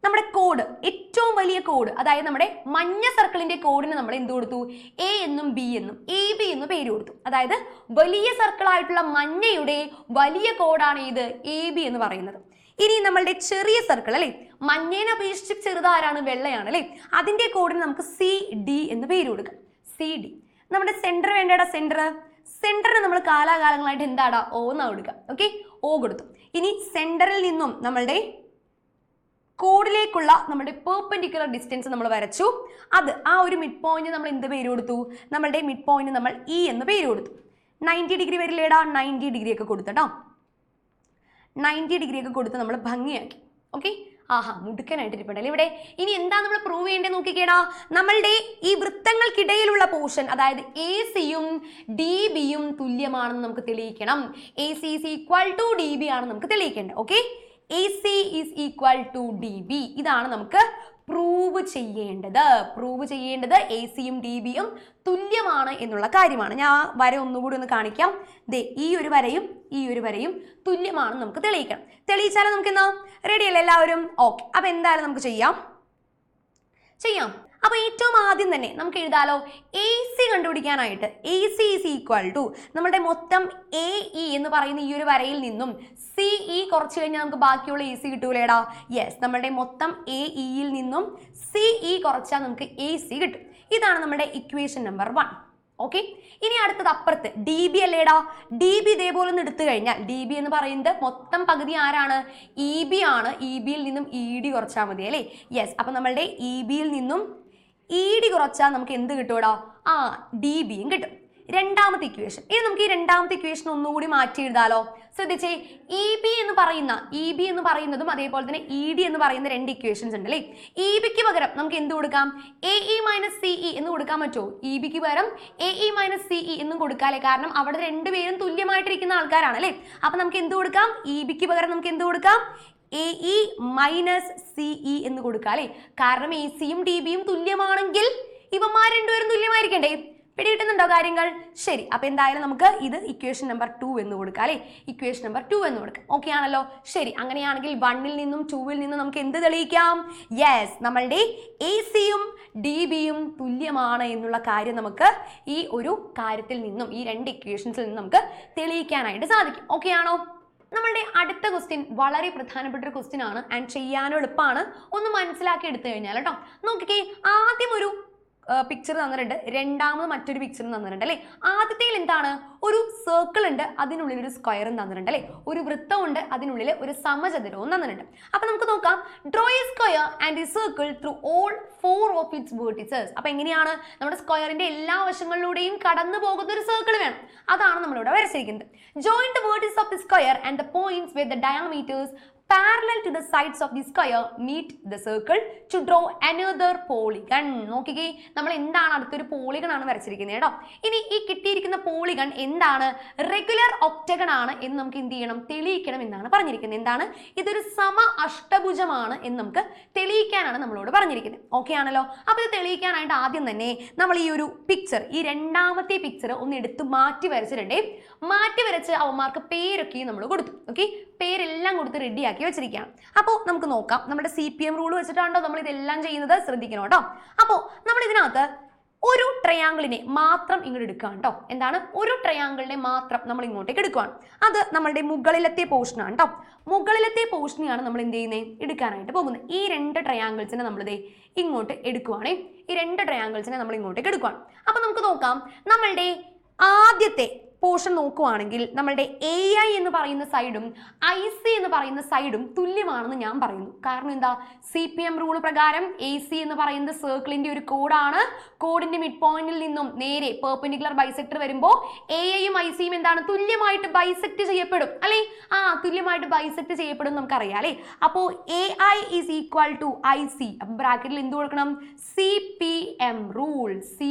നമ്മുടെ കോഡ്, ഏറ്റവും വലിയ കോഡ്, അതായത് നമ്മുടെ മഞ്ഞ സർക്കിളിന്റെ കോഡിന് നമ്മൾ എന്ത് കൊടുത്തു? A എന്നും B എന്നും AB എന്ന് പേര് കൊടുത്തു. അതായത് വലിയ സർക്കിൾ ആയിട്ടുള്ള മഞ്ഞയുടെ വലിയ കോഡാണ് ഇത് AB എന്ന് പറയുന്നത്. ഇനി നമ്മളുടെ ചെറിയ സർക്കിൾ അല്ലെ, മഞ്ഞേനെ അപേക്ഷിച്ച് ചെറുതാരാണ്? വെള്ളയാണ് അല്ലെ. അതിന്റെ കോഡിന് നമുക്ക് CD എന്ന് പേര് കൊടുക്കാം. CD. നമ്മുടെ സെന്റർ വേണ്ടടാ, സെന്റർ സെന്ററിന് നമ്മൾ കാലാകാലങ്ങളായിട്ട് എന്താടാ O എന്നാ കൊടുക്കുക. ഓക്കെ, O കൊടുത്തു. ഇനി സെന്ററിൽ നിന്നും നമ്മളുടെ കോഡിലേക്കുള്ള നമ്മുടെ പെർപെൻഡിക്കുലർ ഡിസ്റ്റൻസ് നമ്മൾ വരച്ചു. അത് ആ ഒരു മിഡ് പോയിന്റ് നമ്മൾ എന്ത് പേര് കൊടുത്തു? നമ്മളുടെ മിഡ് പോയിന്റ് നമ്മൾ E എന്ന് പേര് കൊടുത്തു. 90 ഡിഗ്രി വരില്ലേടാ, 90 ഡിഗ്രി ഒക്കെ കൊടുത്തട്ടോ, 90 ഡിഗ്രി ഒക്കെ കൊടുത്ത് നമ്മൾ ഭംഗിയാക്കി. ഓക്കെ, ആഹാ മുടുക്കനായിട്ടിരിപ്പുണ്ടല്ലേ ഇവിടെ. ഇനി എന്താ നമ്മൾ പ്രൂവ് ചെയ്യേണ്ടത് നോക്കിക്കേടാ, നമ്മളുടെ ഈ വൃത്തങ്ങൾക്കിടയിലുള്ള പോർഷൻ, അതായത് AC-യും DB-യും തുല്യമാണെന്ന് നമുക്ക് തെളിയിക്കണം. AC is equal to DB ആണ് നമുക്ക് തെളിയിക്കേണ്ടത്. Okay, AC is equal to DB, ഇതാണ് നമുക്ക് പ്രൂവ് ചെയ്യേണ്ടത്. AC-യും DB-യും തുല്യമാണ് എന്നുള്ള കാര്യമാണ്. ഞാൻ വര ഒന്നുകൂടി ഒന്ന് കാണിക്കാം. ദേ ഈ ഒരു വരയും തുല്യമാണെന്ന് നമുക്ക് തെളിയിക്കണം. തെളിയിച്ചാലും നമുക്ക് എന്നാ റെഡി അല്ലേ എല്ലാവരും? ഓക്കെ, അപ്പൊ എന്തായാലും നമുക്ക് ചെയ്യാം. അപ്പൊ ഏറ്റവും ആദ്യം തന്നെ നമുക്ക് എഴുതാലോ, AC കണ്ടുപിടിക്കാനായിട്ട് AC is equal to നമ്മുടെ മൊത്തം AE എന്ന് പറയുന്ന ഈ ഒരു വരയിൽ നിന്നും CE കുറച്ച് കഴിഞ്ഞാൽ നമുക്ക് ബാക്കിയുള്ള AC കിട്ടൂലേടാ. യെസ്, നമ്മുടെ മൊത്തം AE-യിൽ നിന്നും CE കുറച്ചാൽ നമുക്ക് AC കിട്ടും. ഇതാണ് നമ്മുടെ ഇക്വേഷൻ നമ്പർ 1. ഓക്കെ, ഇനി അടുത്തത് അപ്പുറത്ത് DB അല്ലേടാ. DB ഇതേപോലെ ഒന്ന് എടുത്തു കഴിഞ്ഞാൽ DB എന്ന് പറയുന്നത് മൊത്തം പകുതി ആരാണ്? EB ആണ്. EB-യിൽ നിന്നും ED കുറച്ചാൽ മതി അല്ലേ. യെസ്, അപ്പൊ നമ്മളുടെ EB-യിൽ നിന്നും ED കുറച്ചാൽ നമുക്ക് എന്ത് കിട്ടൂടാ? DB-യും കിട്ടും. രണ്ടാമത്തെ ഇക്വേഷൻ. ഇനി നമുക്ക് ഈ രണ്ടാമത്തെ ഇക്വേഷൻ ഒന്നുകൂടി മാറ്റി എഴുതാലോ. ശ്രദ്ധിച്ചേ, EB എന്ന് പറയുന്നതും അതേപോലെ തന്നെ ED എന്ന് പറയുന്ന രണ്ട് ഇക്വേഷൻസ് ഉണ്ട് അല്ലേ. EB-ക്ക് പകരം നമുക്ക് എന്ത് കൊടുക്കാം? AE മൈനസ് CE എന്ന് കൊടുക്കാൻ പറ്റുമോ? EB-ക്ക് പകരം AE മൈനസ് CE എന്നും കൊടുക്കാല്ലേ, കാരണം അവിടെ രണ്ടുപേരും തുല്യമായിട്ടിരിക്കുന്ന ആൾക്കാരാണ് അല്ലേ. അപ്പൊ നമുക്ക് എന്ത് കൊടുക്കാം? EB-ക്ക് പകരം നമുക്ക് എന്ത് കൊടുക്കാം? AE മൈനസ് CE എന്ന് കൊടുക്കാം അല്ലേ. കാരണം AC-യും DB-യും തുല്യമാണെങ്കിൽ ഇവന്മാർ രണ്ടുപേരും തുല്യമായിരിക്കണ്ടേ? പിടികിട്ടുന്നുണ്ടോ കാര്യങ്ങൾ? ശരി, അപ്പൊ എന്തായാലും നമുക്ക് ഇത് ഇക്വേഷൻ നമ്പർ 2 എന്ന് കൊടുക്കാം അല്ലേ. ഇക്വേഷൻ നമ്പർ 2 എന്ന് കൊടുക്കാം. ഓക്കെ ആണല്ലോ. ശരി, അങ്ങനെയാണെങ്കിൽ 1-ൽ നിന്നും 2-ൽ നിന്നും നമുക്ക് എന്ത് തെളിയിക്കാം? യെസ്, നമ്മളുടെ AC-യും DB-യും തുല്യമാണ് എന്നുള്ള കാര്യം നമുക്ക് ഈ ഒരു കാര്യത്തിൽ നിന്നും, ഈ രണ്ട് ഇക്വേഷൻസിൽ നിന്നും നമുക്ക് തെളിയിക്കാനായിട്ട് സാധിക്കും. ഓക്കെ ആണോ? നമ്മളുടെ അടുത്ത ക്വസ്റ്റ്യൻ വളരെ പ്രധാനപ്പെട്ട ഒരു ക്വസ്റ്റ്യൻ ആണ് ആൻഡ് ചെയ്യാനും എളുപ്പമാണ്. ഒന്ന് മനസ്സിലാക്കി എടുത്തു കഴിഞ്ഞാൽ കേട്ടോ. നോക്കിക്കേ, ആദ്യം ഒരു പിക്ചർ തന്നിട്ടുണ്ട്, രണ്ടാമത് മറ്റൊരു പിക്ചർ തന്നിട്ടുണ്ട് അല്ലേ. ആദ്യത്തേൽ എന്താണ്? ഒരു സർക്കിൾ ഉണ്ട്, അതിനുള്ളിൽ ഒരു സ്ക്വയറും തന്നിട്ടുണ്ട് അല്ലേ. ഒരു വൃത്തമുണ്ട്, അതിനുള്ളിൽ ഒരു സമചതുരവും തന്നിട്ടുണ്ട്. അപ്പൊ നമുക്ക് നോക്കാം. Draw A square and A circle through all 4 of its vertices. അപ്പൊ എങ്ങനെയാണ്? നമ്മുടെ സ്ക്വയറിന്റെ എല്ലാ വശങ്ങളിലൂടെയും കടന്നു പോകുന്ന ഒരു സർക്കിൾ വേണം. അതാണ് നമ്മളിവിടെ വരച്ചിരിക്കുന്നത്. Join the vertices of the square and the points where the diameters parallel to the sides of the square meet the circle to draw another polygon. നോക്കിക്കേ, നമ്മൾ എന്താണ് അടുത്തൊരു പോളിഗൺ ആണ് വരച്ചിരിക്കുന്നത് കേട്ടോ. ഇനി ഈ കിട്ടിയിരിക്കുന്ന പോളിഗൺ എന്താണ്? റെഗുലർ ഒക്ടഗൺ ആണ് എന്ന് നമുക്ക് എന്ത് ചെയ്യണം? തെളിയിക്കണം എന്നാണ് പറഞ്ഞിരിക്കുന്നത്. എന്താണ്? ഇതൊരു സമ അഷ്ടഭുജമാണ് എന്ന് നമുക്ക് തെളിയിക്കാനാണ് നമ്മളോട് പറഞ്ഞിരിക്കുന്നത്. ഓക്കെ ആണല്ലോ. അപ്പൊ ഇത് തെളിയിക്കാനായിട്ട് ആദ്യം തന്നെ നമ്മൾ ഈ ഒരു പിക്ചർ, ഈ രണ്ടാമത്തെ പിക്ചർ ഒന്ന് എടുത്ത് മാറ്റി വരച്ചിട്ടുണ്ടേ. മാറ്റി വരച്ച് അവന്മാർക്ക് പേരൊക്കെ നമ്മൾ കൊടുത്തു. ഓക്കെ, പേരെല്ലാം കൊടുത്ത് റെഡിയാക്കി വെച്ചിരിക്കുകയാണ്. അപ്പോൾ നമുക്ക് നോക്കാം. നമ്മുടെ CPM റൂൾ വെച്ചിട്ടാണോ നമ്മൾ ഇതെല്ലാം ചെയ്യുന്നത്? ശ്രദ്ധിക്കണം കേട്ടോ. അപ്പോൾ നമ്മൾ ഇതിനകത്ത് ഒരു ട്രയാങ്കിളിനെ മാത്രം ഇങ്ങോട്ട് എടുക്കുകയാണ് കേട്ടോ. എന്താണ്? ഒരു ട്രയാങ്കിളിനെ മാത്രം നമ്മൾ ഇങ്ങോട്ടേക്ക് എടുക്കുകയാണ്. അത് നമ്മളുടെ മുകളിലത്തെ പോർഷനാണ് കേട്ടോ. മുകളിലത്തെ പോർഷനെയാണ് നമ്മൾ എന്ത് ചെയ്യുന്നത്? എടുക്കാനായിട്ട് പോകുന്നത്. ഈ രണ്ട് ട്രയാങ്കിൾസിനെ നമ്മളിതേ ഇങ്ങോട്ട് എടുക്കുവാണേ. ഈ രണ്ട് ട്രയാങ്കിൾസിനെ നമ്മൾ ഇങ്ങോട്ടേക്ക് എടുക്കുകയാണ്. അപ്പൊ നമുക്ക് നോക്കാം. നമ്മളുടെ ആദ്യത്തെ പോർഷൻ നോക്കുവാണെങ്കിൽ നമ്മളുടെ AI എന്ന് പറയുന്ന സൈഡും IC എന്ന് പറയുന്ന സൈഡും തുല്യമാണെന്ന് ഞാൻ പറയുന്നു. കാരണം എന്താ? CPM റൂൾ പ്രകാരം AC എന്ന് പറയുന്നത് സർക്കിളിന്റെ ഒരു കോഡാണ്. കോഡിന്റെ മിഡ് പോയിന്റിൽ നിന്നും നേരെ പെർപെൻഡിക്കുലർ ബൈസെക്ടർ വരുമ്പോൾ AIയും ICയും എന്താണ്? തുല്യമായിട്ട് ബൈസെക്ട് ചെയ്യപ്പെടും അല്ലേ. തുല്യമായിട്ട് ബൈസെക്ട് ചെയ്യപ്പെടും നമുക്കറിയാം അല്ലേ. അപ്പോൾ AI is equal to IC. അപ്പൊ ബ്രാക്കറ്റിൽ എന്ത് കൊടുക്കണം? CPM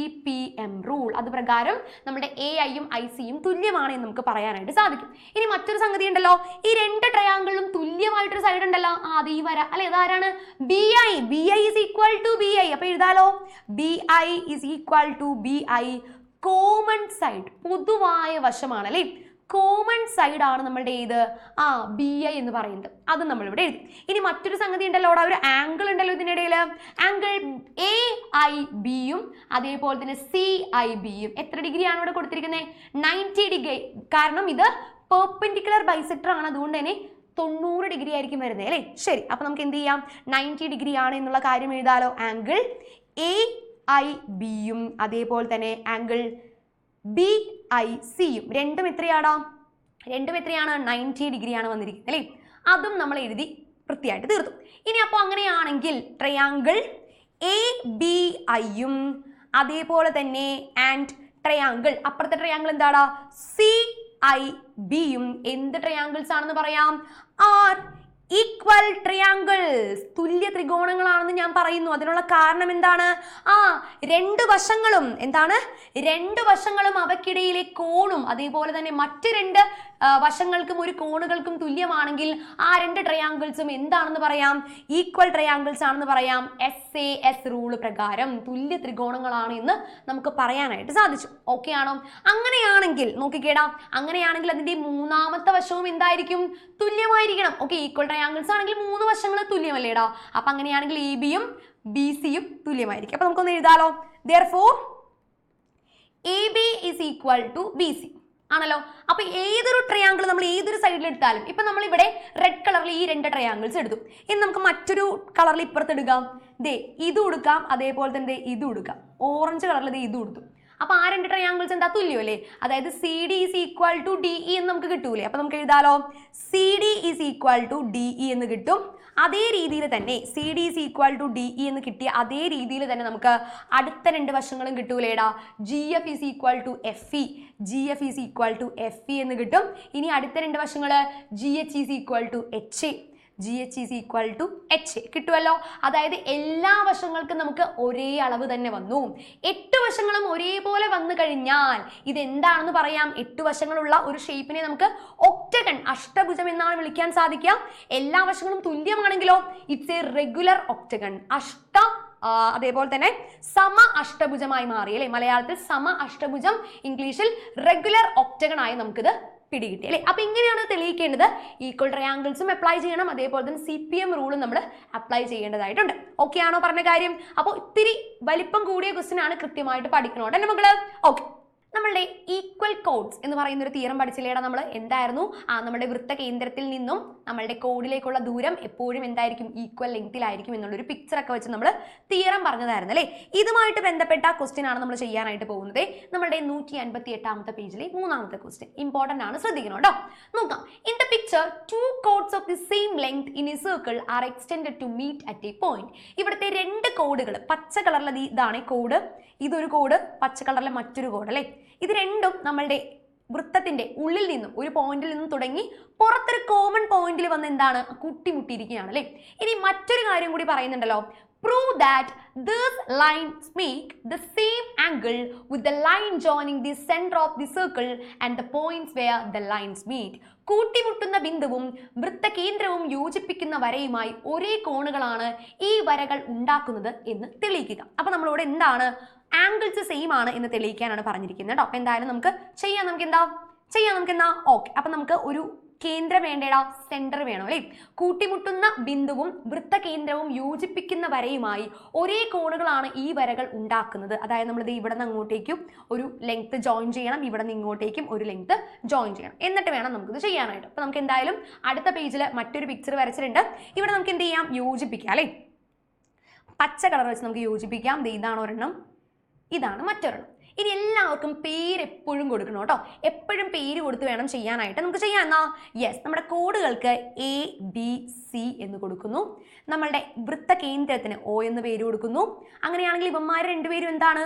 rule. അത് പ്രകാരം നമ്മുടെ AIയും ICയും തുല്യമാണ് എന്ന് നമുക്ക് പറയാനായിട്ട് സാധിക്കും. ഇനി മറ്റൊരു സംഗതി ഉണ്ടല്ലോ, ഈ രണ്ട് ട്രയാങ്കിളിലും തുല്യമായിട്ടൊരു സൈഡ് ഉണ്ടല്ലോ. അത് ഈ വര അല്ലെ. അതാരാണ്? BI is equal to BI. അപ്പൊ എഴുതാലോ, BI is equal to BI. Common side, പൊതുവായ വശമാണ് അല്ലേ. കോമൺ സൈഡ് ആണ് നമ്മളുടെ ഏത്? BI എന്ന് പറയുന്നത്. അത് നമ്മളിവിടെ എഴുതി. ഇനി മറ്റൊരു സംഗതി ഉണ്ടല്ലോ, അവിടെ ഒരു ആംഗിൾ ഉണ്ടല്ലോ ഇതിനിടയിൽ. ആംഗിൾ AIBയും അതേപോലെ തന്നെ CIBയും എത്ര ഡിഗ്രിയാണ് ഇവിടെ കൊടുത്തിരിക്കുന്നത്? 90 ഡിഗ്രി. കാരണം ഇത് പെർപെൻഡിക്കുലർ ബൈസെക്ടർ ആണ്, അതുകൊണ്ട് തന്നെ 90 ഡിഗ്രി ആയിരിക്കും വരുന്നത് അല്ലേ. ശരി, അപ്പൊ നമുക്ക് എന്ത് ചെയ്യാം? 90 ഡിഗ്രി ആണ് എന്നുള്ള കാര്യം എഴുതാലോ. ആംഗിൾ AIBയും അതേപോലെ തന്നെ ആംഗിൾ BICയും രണ്ടും എത്രയാണോ? രണ്ടും എത്രയാണ്? 90 ഡിഗ്രിയാണ് വന്നിരിക്കുന്നത് അല്ലേ? അതും നമ്മൾ എഴുതി വൃത്തിയായിട്ട് തീർത്തു. ഇനി അപ്പോൾ അങ്ങനെയാണെങ്കിൽ ട്രയാങ്കിൾ ABIയും അതേപോലെ തന്നെ ആൻഡ് ട്രയാങ്കിൾ അപ്പുറത്തെ ട്രയാങ്കിൾ എന്താടാ? CIBയും എന്ത് ട്രയാങ്കിൾസ് ആണെന്ന് പറയാം? ആർ ഈക്വൽ ട്രയാങ്കിൾസ്, തുല്യ ത്രികോണങ്ങളാണെന്ന് ഞാൻ പറയുന്നു. അതിനുള്ള കാരണം എന്താണ്? രണ്ട് വശങ്ങളും എന്താണ്? രണ്ട് വശങ്ങളും അവയ്ക്കിടയിലെ കോണും അതേപോലെ തന്നെ മറ്റ് രണ്ട് വശങ്ങൾക്കും ഒരു കോണുകൾക്കും തുല്യമാണെങ്കിൽ ആ രണ്ട് ട്രയാങ്കിൾസും എന്താണെന്ന് പറയാം? ഈക്വൽ ട്രയാങ്കിൾസ് ആണെന്ന് പറയാം. SAS റൂൾ പ്രകാരം തുല്യ ത്രികോണങ്ങളാണ് എന്ന് നമുക്ക് പറയാനായിട്ട് സാധിച്ചു. ഓക്കെ ആണോ? അങ്ങനെയാണെങ്കിൽ നോക്കിക്കേടാ, അങ്ങനെയാണെങ്കിൽ അതിന്റെ മൂന്നാമത്തെ വശവും എന്തായിരിക്കും? തുല്യമായിരിക്കണം. ഓക്കെ, ഈക്വൽ ട്രയാങ്കിൾസ് ആണെങ്കിൽ മൂന്ന് വശങ്ങൾ തുല്യമല്ലേടാ? അപ്പൊ അങ്ങനെയാണെങ്കിൽ ABയും BCയും തുല്യമായിരിക്കും. അപ്പൊ നമുക്കൊന്ന് എഴുതാലോ. Therefore AB is equal to BC ആണല്ലോ. അപ്പൊ ഏതൊരു ട്രയാങ്കിൾ നമ്മൾ ഏതൊരു സൈഡിൽ എടുത്താലും, ഇപ്പൊ നമ്മൾ ഇവിടെ റെഡ് കളറിൽ ഈ രണ്ട് ട്രയാങ്കിൾസ് എടുത്തു. ഇനി നമുക്ക് മറ്റൊരു കളറിൽ ഇപ്പുറത്ത് എടുക്കാം. ദേ ഇത് കൊടുക്കാം, അതേപോലെ തന്നെ ഇത് കൊടുക്കാം. ഓറഞ്ച് കളറിൽ ഇത് കൊടുത്തു. അപ്പൊ ആ രണ്ട് ട്രയാങ്കിൾസ് എന്താ? തുല്യമല്ലേ? അതായത് CD is equal to DE എന്ന് നമുക്ക് കിട്ടൂലേ? അപ്പൊ നമുക്ക് എഴുതാലോ. CD is equal to DE എന്ന് കിട്ടും. അതേ രീതിയിൽ തന്നെ CD is equal to DE എന്ന് കിട്ടിയ അതേ രീതിയിൽ തന്നെ നമുക്ക് അടുത്ത രണ്ട് വശങ്ങളും കിട്ടൂലേടാ. GF is equal to FE, GF is equal to FE എന്ന് കിട്ടും. ഇനി അടുത്ത രണ്ട് വശങ്ങൾ GH is equal to HA, GH is equal to HA കിട്ടുമല്ലോ. അതായത് എല്ലാ വശങ്ങൾക്കും നമുക്ക് ഒരേ അളവ് തന്നെ വന്നു. 8 വശങ്ങളും ഒരേപോലെ വന്നു കഴിഞ്ഞാൽ ഇതെന്താണെന്ന് പറയാം? 8 വശങ്ങളുള്ള ഒരു ഷേപ്പിനെ നമുക്ക് ഒക്ടഗൺ, അഷ്ടഭുജം എന്നാണ് വിളിക്കാൻ സാധിക്കുക. എല്ലാ വശങ്ങളും തുല്യമാണെങ്കിലോ ഇറ്റ്സ് എ റെഗുലർ ഒക്ടഗൺ. അതേപോലെ തന്നെ സമ അഷ്ടഭുജമായി മാറി അല്ലെ? മലയാളത്തിൽ സമ അഷ്ടഭുജം, ഇംഗ്ലീഷിൽ റെഗുലർ ഒക്ടഗൺ ആയി നമുക്കിത് പിടികിട്ടി അല്ലേ? അപ്പൊ ഇങ്ങനെയാണ് തെളിയിക്കേണ്ടത്. ഈക്വൽ ട്രയാങ്കിൾസും അപ്ലൈ ചെയ്യണം, അതേപോലെ തന്നെ CPM റൂളും നമ്മൾ അപ്ലൈ ചെയ്യേണ്ടതായിട്ടുണ്ട്. ഓക്കെ ആണോ പറഞ്ഞ കാര്യം? അപ്പോൾ ഇത്തിരി വലിപ്പം കൂടിയ ക്വസ്റ്റ്യൻ ആണ്, കൃത്യമായിട്ട് പഠിക്കണോട്ടെ എന്റെ മക്കള്. ഓക്കെ, നമ്മളുടെ ഈക്വൽ കോഡ്സ് എന്ന് പറയുന്ന ഒരു തിയറം പഠിച്ചില്ലേടാ നമ്മൾ? എന്തായിരുന്നു? നമ്മുടെ വൃത്ത കേന്ദ്രത്തിൽ നിന്നും നമ്മളുടെ കോഡിലേക്കുള്ള ദൂരം എപ്പോഴും എന്തായിരിക്കും? ഈക്വൽ ലെങ്തിലായിരിക്കും എന്നുള്ളൊരു പിക്ചർ ഒക്കെ വെച്ച് നമ്മൾ തിയറം പറഞ്ഞതായിരുന്നു അല്ലേ? ഇതുമായിട്ട് ബന്ധപ്പെട്ട ക്വസ്റ്റ്യൻ ആണ് നമ്മൾ ചെയ്യാനായിട്ട് പോകുന്നത്. നമ്മുടെ 158ാമത്തെ പേജിലെ മൂന്നാമത്തെ ക്വസ്റ്റ്യൻ ഇമ്പോർട്ടന്റ് ആണ്, ശ്രദ്ധിക്കണം കേട്ടോ. നോക്കാം. In the picture 2 chords of the same length in a circle are extended to meet at a point. ഇവിടുത്തെ രണ്ട് കോഡുകൾ, പച്ച കളറിലെ ഇതാണ് കോഡ്, ഇതൊരു കോഡ്, പച്ച കളറിലെ മറ്റൊരു കോഡ് അല്ലേ? ഇത് രണ്ടും നമ്മളുടെ വൃത്തത്തിന്റെ ഉള്ളിൽ നിന്നും ഒരു പോയിന്റിൽ നിന്നും തുടങ്ങി പുറത്തൊരു കോമൺ പോയിന്റിൽ വന്ന് എന്താണ്? കൂട്ടിമുട്ടിയിരിക്കുകയാണ് അല്ലേ? ഇനി മറ്റൊരു കാര്യം കൂടി പറയുന്നുണ്ടല്ലോ. Prove that these lines make the same angle with the line joining the center of the circle and the points where the lines meet. കൂട്ടിമുട്ടുന്ന ബിന്ദുവും വൃത്തകേന്ദ്രവും യോജിപ്പിക്കുന്ന വരയുമായി ഒരേ കോണുകളാണ് ഈ വരകൾ ഉണ്ടാക്കുന്നത് എന്ന് തെളിയിക്കുക. അപ്പൊ നമ്മളോട് എന്താണ്? ആംഗിൾസ് സെയിം ആണ് എന്ന് തെളിയിക്കാനാണ് പറഞ്ഞിരിക്കുന്നത് കേട്ടോ. അപ്പൊ എന്തായാലും നമുക്ക് ചെയ്യാം. നമുക്ക് എന്താ? ഓക്കെ, അപ്പൊ നമുക്ക് ഒരു കേന്ദ്രം വേണ്ടേടാ, സെന്റർ വേണം അല്ലേ? കൂട്ടിമുട്ടുന്ന ബിന്ദുവും വൃത്തകേന്ദ്രവും യോജിപ്പിക്കുന്ന വരയുമായി ഒരേ കോണുകളാണ് ഈ വരകൾ ഉണ്ടാക്കുന്നത്. അതായത് നമ്മൾ ഇവിടെ നിന്ന് അങ്ങോട്ടേക്കും ഒരു ലെങ്ത് ജോയിൻ ചെയ്യണം, ഇവിടെ നിന്ന് ഇങ്ങോട്ടേക്കും ഒരു ലെങ്ത് ജോയിൻ ചെയ്യണം, എന്നിട്ട് വേണം നമുക്കിത് ചെയ്യാനായിട്ട്. അപ്പൊ നമുക്ക് എന്തായാലും അടുത്ത പേജിൽ മറ്റൊരു പിക്ചർ വരച്ചിട്ടുണ്ട്. ഇവിടെ നമുക്ക് എന്ത് ചെയ്യാം? യോജിപ്പിക്കാം അല്ലേ? പച്ച കളർ വെച്ച് നമുക്ക് യോജിപ്പിക്കാം. ഇതാണ് ഒരെണ്ണം, ഇതാണ് മറ്റൊരെണ്ണം. ഇനി എല്ലാവർക്കും പേര് എപ്പോഴും കൊടുക്കണം കേട്ടോ. എപ്പോഴും പേര് കൊടുത്ത് വേണം ചെയ്യാനായിട്ട്. നമുക്ക് ചെയ്യാം എന്നാ? യെസ്, നമ്മുടെ കോഡുകൾക്ക് ABC എന്ന് കൊടുക്കുന്നു. നമ്മളുടെ വൃത്തകേന്ദ്രത്തിന് O എന്ന് പേര് കൊടുക്കുന്നു. അങ്ങനെയാണെങ്കിൽ ഇവന്മാർ രണ്ടുപേരും എന്താണ്?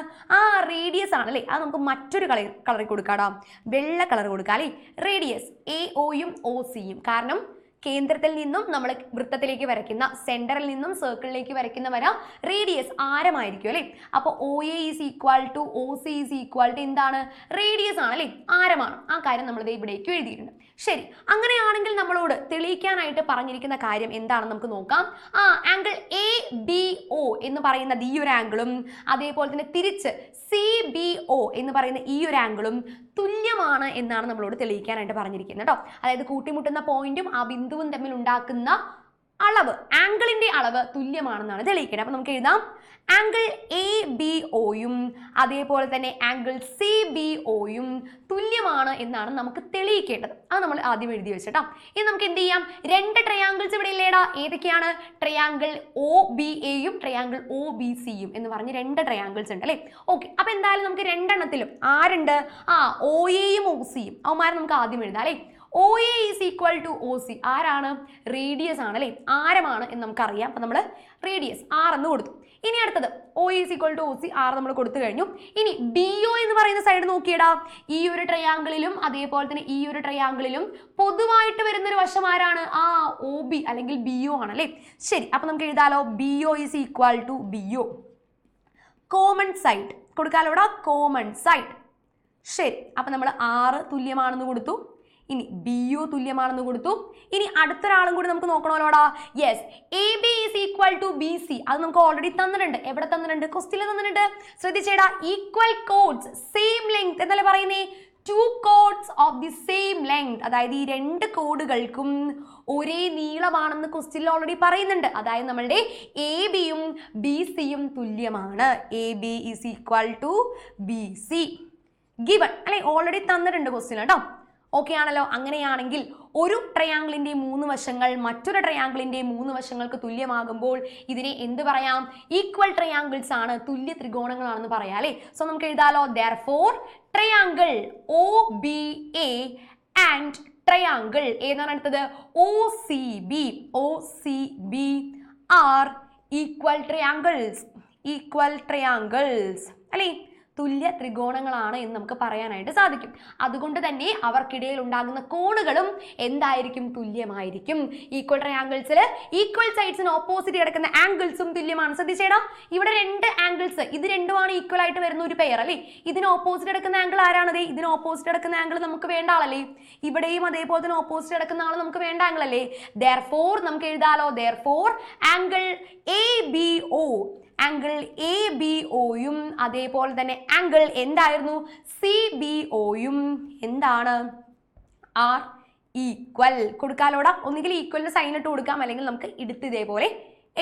റേഡിയസ് ആണല്ലേ? അത് നമുക്ക് മറ്റൊരു കളറിൽ കൊടുക്കാടാ, വെള്ള കളർ കൊടുക്കാം അല്ലേ? റേഡിയസ് AOയും OCയും. കാരണം കേന്ദ്രത്തിൽ നിന്നും നമ്മൾ വൃത്തത്തിലേക്ക് വരയ്ക്കുന്ന, സെന്ററിൽ നിന്നും സർക്കിളിലേക്ക് വരയ്ക്കുന്ന വര റേഡിയസ് ആരമായിരിക്കും അല്ലേ? അപ്പോൾ OA is equal to OC is equal to എന്താണ്? റേഡിയസ് ആണ് അല്ലേ? ആരമാണ്. ആ കാര്യം നമ്മൾ ഇവിടേക്ക് എഴുതിയിട്ടുണ്ട്. ശരി, അങ്ങനെയാണെങ്കിൽ നമ്മളോട് തെളിയിക്കാനായിട്ട് പറഞ്ഞിരിക്കുന്ന കാര്യം എന്താണെന്ന് നമുക്ക് നോക്കാം. ആംഗിൾ ABO എന്ന് പറയുന്ന ഈ ഒരു ആംഗിളും അതേപോലെ തന്നെ തിരിച്ച് CBO എന്ന് പറയുന്ന ഈ ഒരു ആംഗിളും തുല്യമാണ് എന്നാണ് നമ്മളോട് തെളിയിക്കാനായിട്ട് പറഞ്ഞിരിക്കുന്നത് കേട്ടോ. അതായത് കൂട്ടിമുട്ടുന്ന പോയിന്റും ആ ബിന്ദുവും തമ്മിൽ ഉണ്ടാക്കുന്ന അളവ് ആംഗിളിന്റെ അളവ് തുല്യമാണെന്നാണ് തെളിയിക്കേണ്ടത്. അപ്പൊ നമുക്ക് എഴുതാം ആംഗിൾ എ ബി ഒയും അതേപോലെ തന്നെ ആംഗിൾ സി ബി ഒയും തുല്യമാണ് എന്നാണ് നമുക്ക് തെളിയിക്കേണ്ടത്. അത് നമ്മൾ ആദ്യം എഴുതി വെച്ചിട്ടാ. ഇനി നമുക്ക് എന്ത് ചെയ്യാം, രണ്ട് ട്രയാങ്കിൾസ് ഇവിടെ ഇല്ലേടാ. ഏതൊക്കെയാണ്? ട്രയാങ്കിൾ ഒ ബി എയും ട്രയാങ്കിൾ ഒ ബി സിയും എന്ന് പറഞ്ഞ് രണ്ട് ട്രയാങ്കിൾസ് ഉണ്ട് അല്ലേ. ഓക്കെ, അപ്പൊ എന്തായാലും നമുക്ക് രണ്ടെണ്ണത്തിലും ആരുണ്ട്? ഒ എയും ഒ സിയും. അവന്മാരെ നമുക്ക് ആദ്യം എഴുതാം അല്ലേ. O A is equal to O C. ആരാണ്? റേഡിയസ് ആണ് അല്ലേ, ആരമാണ് എന്ന് നമുക്കറിയാം. അപ്പൊ നമ്മൾ റേഡിയസ് ആർ എന്ന് കൊടുത്തു. ഇനി അടുത്തത് O is equal to O C, R നമ്മൾ കൊടുത്തു കഴിഞ്ഞു. ഇനി ബി ഒ എന്ന് പറയുന്ന സൈഡ് നോക്കിയടാ. ഈ ഒരു ട്രയാങ്കിളിലും അതേപോലെ തന്നെ ഈ ഒരു ട്രയാങ്കിളിലും പൊതുവായിട്ട് വരുന്ന ഒരു വശം ആരാണ്? ഒ ബി അല്ലെങ്കിൽ ബി ഒ ആണ് അല്ലേ. ശരി, അപ്പൊ നമുക്ക് എഴുതാലോ B O is equal to B O. Common side കൊടുക്കാലോടാ, കോമൺ സൈഡ്. ശരി, അപ്പൊ നമ്മൾ ആറ് തുല്യമാണെന്ന് കൊടുത്തു. ഇനി ബി യു തുല്യമാണെന്ന് കൊടുത്തു. ഇനി അടുത്തൊരാളും കൂടി നമുക്ക് നോക്കണമല്ലോടാ. Yes, A B is equal to B C. അത് നമുക്ക് ഓൾറെഡി തന്നിട്ടുണ്ട്. എവിടെ തന്നിട്ടുണ്ട്? ക്വസ്റ്റ്യനിൽ തന്നിട്ടുണ്ട്. ശ്രദ്ധിച്ചേടാ, ഈക്വൽ കോഡ്സ് സെയിം ലെങ്ത് എന്നല്ലേ പറയുന്നേ. Two chords of the same length, അതായത് ഈ രണ്ട് കോഡുകൾക്കും ഒരേ നീളമാണെന്ന് ക്വസ്റ്റ്യനിൽ ഓൾറെഡി പറയുന്നുണ്ട്. അതായത് നമ്മളുടെ എ ബിയും ബി സിയും തുല്യമാണ്. A B is equal to B C given അല്ലെ, ഓൾറെഡി തന്നിട്ടുണ്ട് ക്വസ്റ്റ്യൻ കേട്ടോ. ഓക്കെ ആണല്ലോ. അങ്ങനെയാണെങ്കിൽ ഒരു ട്രയാങ്കിളിന്റെ മൂന്ന് വശങ്ങൾ മറ്റൊരു ട്രയാങ്കിളിന്റെ മൂന്ന് വശങ്ങൾക്ക് തുല്യമാകുമ്പോൾ ഇതിനെ എന്ത് പറയാം? ഈക്വൽ ട്രയാങ്കിൾസ് ആണ്, തുല്യ ത്രികോണങ്ങളാണെന്ന് പറയാം അല്ലേ. സോ നമുക്ക് എഴുതാലോ therefore triangle O B A and triangle ഏതാണ് അടുത്തത്? O C B are equal triangles അല്ലേ, തുല്യ ത്രികോണങ്ങളാണ് എന്ന് നമുക്ക് പറയാനായിട്ട് സാധിക്കും. അതുകൊണ്ട് തന്നെ അവർക്കിടയിൽ ഉണ്ടാകുന്ന കോണുകളും എന്തായിരിക്കും? തുല്യമായിരിക്കും. ഈക്വൽ ട്രയാങ്കിൾസിൽ ഈക്വൽ സൈഡ്സിന് ഓപ്പോസിറ്റ് കിടക്കുന്ന ആംഗിൾസും തുല്യമാണ്. ശ്രദ്ധിച്ചേടാ, ഇവിടെ രണ്ട് ആംഗിൾസ്, ഇത് രണ്ടുമാണ് ഈക്വൽ ആയിട്ട് വരുന്ന ഒരു പെയർ അല്ലേ. ഇതിന് ഓപ്പോസിറ്റ് കിടക്കുന്ന ആംഗിൾ ആരാണത്? ഇതിന് ഓപ്പോസിറ്റ് കിടക്കുന്ന ആംഗിൾ നമുക്ക് വേണ്ട ആളല്ലേ. ഇവിടെയും അതേപോലെ തന്നെ ഓപ്പോസിറ്റ് കിടക്കുന്ന ആൾ നമുക്ക് വേണ്ട ആംഗിൾ അല്ലേ. therefore നമുക്ക് എഴുതാലോ therefore angle A B O, angle A B ഒയും അതേപോലെ തന്നെ ആംഗിൾ എന്തായിരുന്നു? സി ബി ഒയും എന്താണ്? R equal. കൊടുക്കാലോടാ, ഒന്നുകിൽ ഈക്വലിന് സൈൻ ഇട്ട് കൊടുക്കാം, അല്ലെങ്കിൽ നമുക്ക് എടുത്ത് ഇതേപോലെ